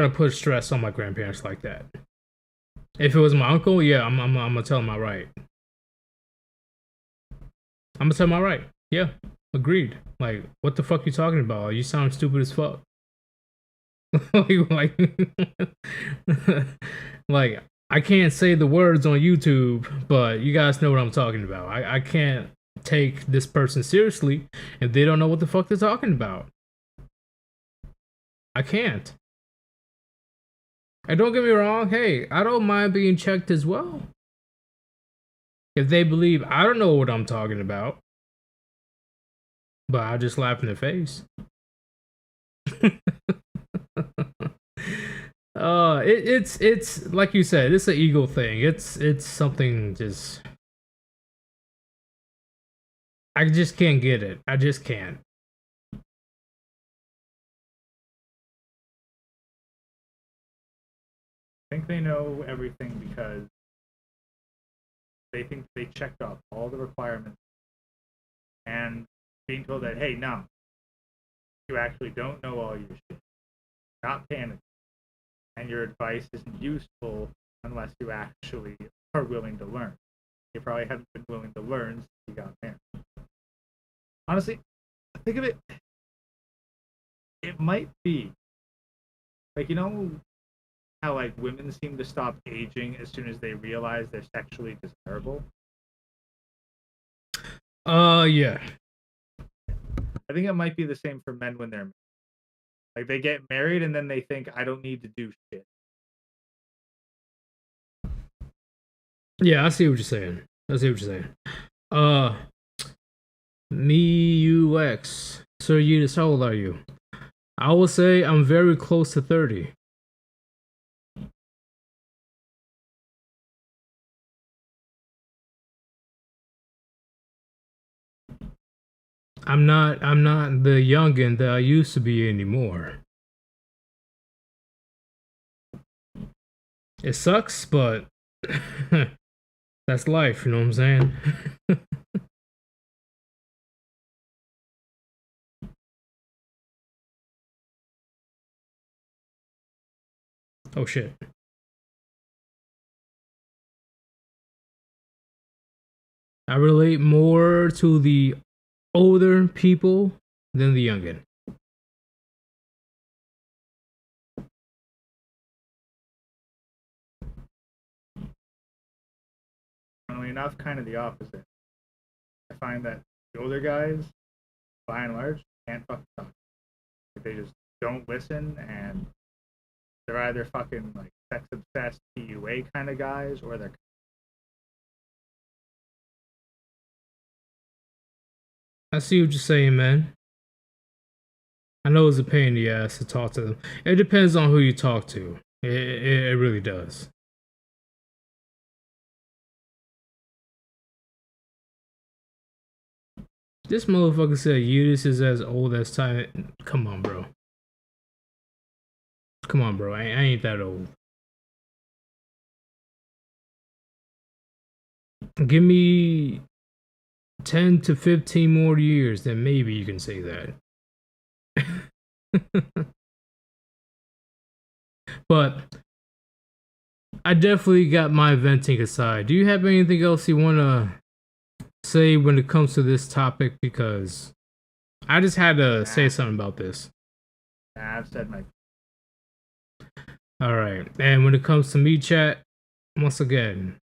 Speaker 1: put stress on my grandparents like that. If it was my uncle, yeah, I'm gonna tell him outright. I'm gonna tell him outright. Yeah, agreed. Like, what the fuck you talking about? You sound stupid as fuck. like I can't say the words on YouTube, but you guys know what I'm talking about. I can't take this person seriously if they don't know what the fuck they're talking about. I can't. And don't get me wrong, hey, I don't mind being checked as well. If they believe I don't know what I'm talking about, but I just laugh in their face. It's like you said, it's an ego thing. It's something just I just can't get it. I just can't.
Speaker 3: think they know everything because they think they checked off all the requirements, and being told that, hey, no, you actually don't know all your shit. Not panic. And your advice isn't useful unless you actually are willing to learn. You probably haven't been willing to learn since you got married. Honestly, think of it, it might be, like, you know how, like, women seem to stop aging as soon as they realize they're sexually desirable?
Speaker 1: Yeah.
Speaker 3: I think it might be the same for men when they're married. Like, they get married and then they think, I don't need to do shit.
Speaker 1: Yeah, I see what you're saying. MeUX. Sir Yudis, how old are you? I will say I'm very close to 30. I'm not the youngin' that I used to be anymore. It sucks, but that's life, you know what I'm saying? Oh shit. I relate more to the older people than the youngin'.
Speaker 3: Funnily enough, kind of the opposite. I find that the older guys, by and large, can't fucking talk. They just don't listen, and they're either fucking like sex obsessed PUA kind of guys, or they're.
Speaker 1: I see what you're saying, man. I know it's a pain in the ass to talk to them. It depends on who you talk to. It really does. This motherfucker said Udis is as old as time. Come on, bro. I ain't that old. Give me 10 to 15 more years, then maybe you can say that. But I definitely got my venting aside. Do you have anything else you want to say when it comes to this topic? Because I just had to say something about this.
Speaker 3: I've said my.
Speaker 1: All right. And when it comes to me, chat, once again,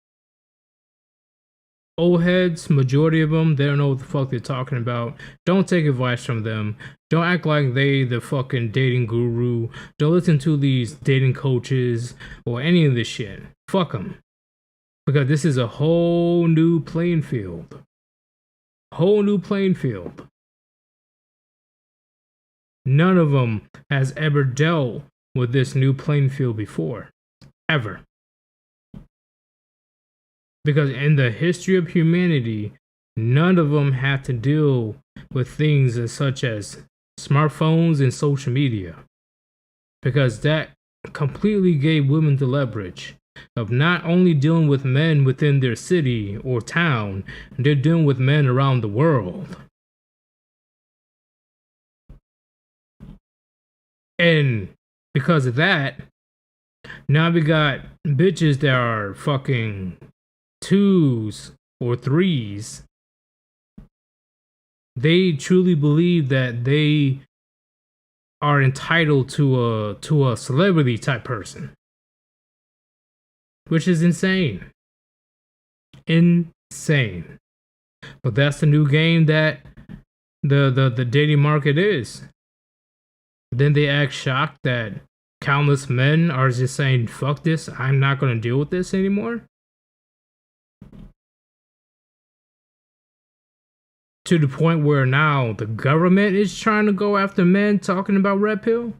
Speaker 1: old heads, majority of them, they don't know what the fuck they're talking about. Don't take advice from them. Don't act like they the fucking dating guru. Don't listen to these dating coaches or any of this shit. Fuck them. Because this is a whole new playing field. None of them has ever dealt with this new playing field before. Ever. Because in the history of humanity, none of them had to deal with things such as smartphones and social media. Because that completely gave women the leverage of not only dealing with men within their city or town, they're dealing with men around the world. And because of that, now we got bitches that are fucking 2s or 3s. They truly believe that they are entitled to a celebrity type person, which is insane. But that's the new game that the dating market is. Then they act shocked that countless men are just saying, fuck this, I'm not going to deal with this anymore. To the point where now the government is trying to go after men talking about red pill.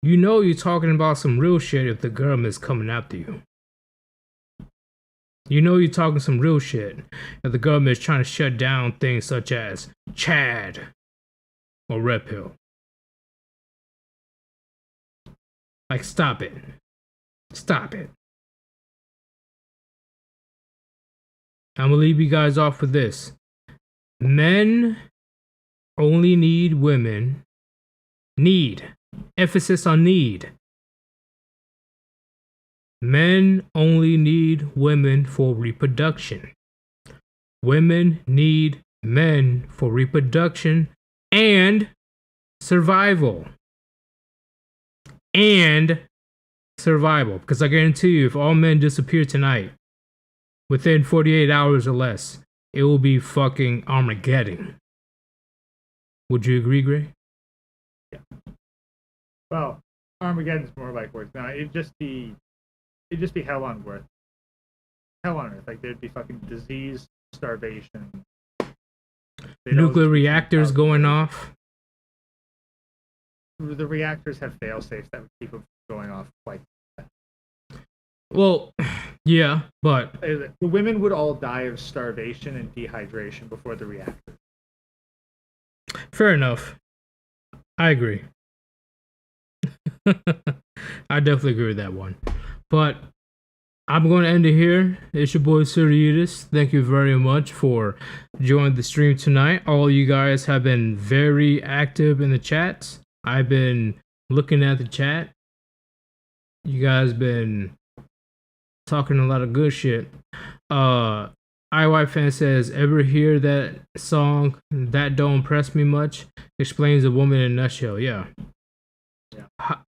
Speaker 1: You know you're talking about some real shit if the government's coming after you. You know you're talking some real shit if the government is trying to shut down things such as Chad or red pill. Like, stop it. Stop it. I'm gonna leave you guys off with this. Men only need women. Need. Emphasis on need. Men only need women for reproduction. Women need men for reproduction and survival. And survival. Because I guarantee you, if all men disappear tonight, within 48 hours or less, it will be fucking Armageddon. Would you agree, Gray?
Speaker 3: Yeah. Well, Armageddon's more like words. No, it'd just be hell on earth. Hell on earth. Like there'd be fucking disease, starvation.
Speaker 1: Nuclear reactors going off.
Speaker 3: The reactors have fail safes that would keep them going off like.
Speaker 1: Well, yeah, but
Speaker 3: the women would all die of starvation and dehydration before the reactor.
Speaker 1: Fair enough. I agree. I definitely agree with that one. But I'm going to end it here. It's your boy Sirius. Thank you very much for joining the stream tonight. All you guys have been very active in the chats. I've been looking at the chat. You guys been talking a lot of good shit. IY fan says, ever hear that song, That Don't Impress Me Much? Explains a woman in a nutshell. Yeah.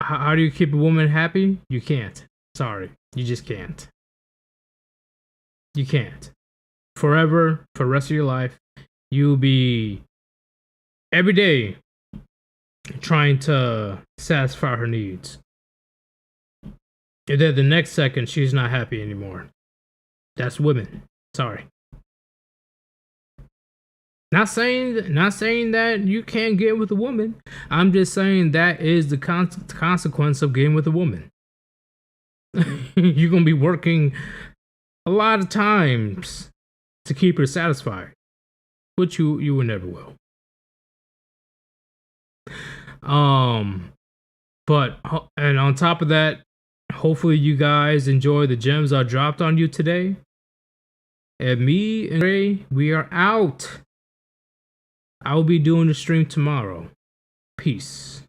Speaker 1: How do you keep a woman happy? You can't. Sorry. You just can't. You can't. Forever, for the rest of your life, you'll be every day trying to satisfy her needs. And then the next second, she's not happy anymore. That's women. Sorry. Not saying that you can't get with a woman. I'm just saying that is the consequence of getting with a woman. You're going to be working a lot of times to keep her satisfied, which you will never will. But, and on top of that, hopefully you guys enjoy the gems I dropped on you today. And me and Ray, we are out. I'll be doing the stream tomorrow. Peace.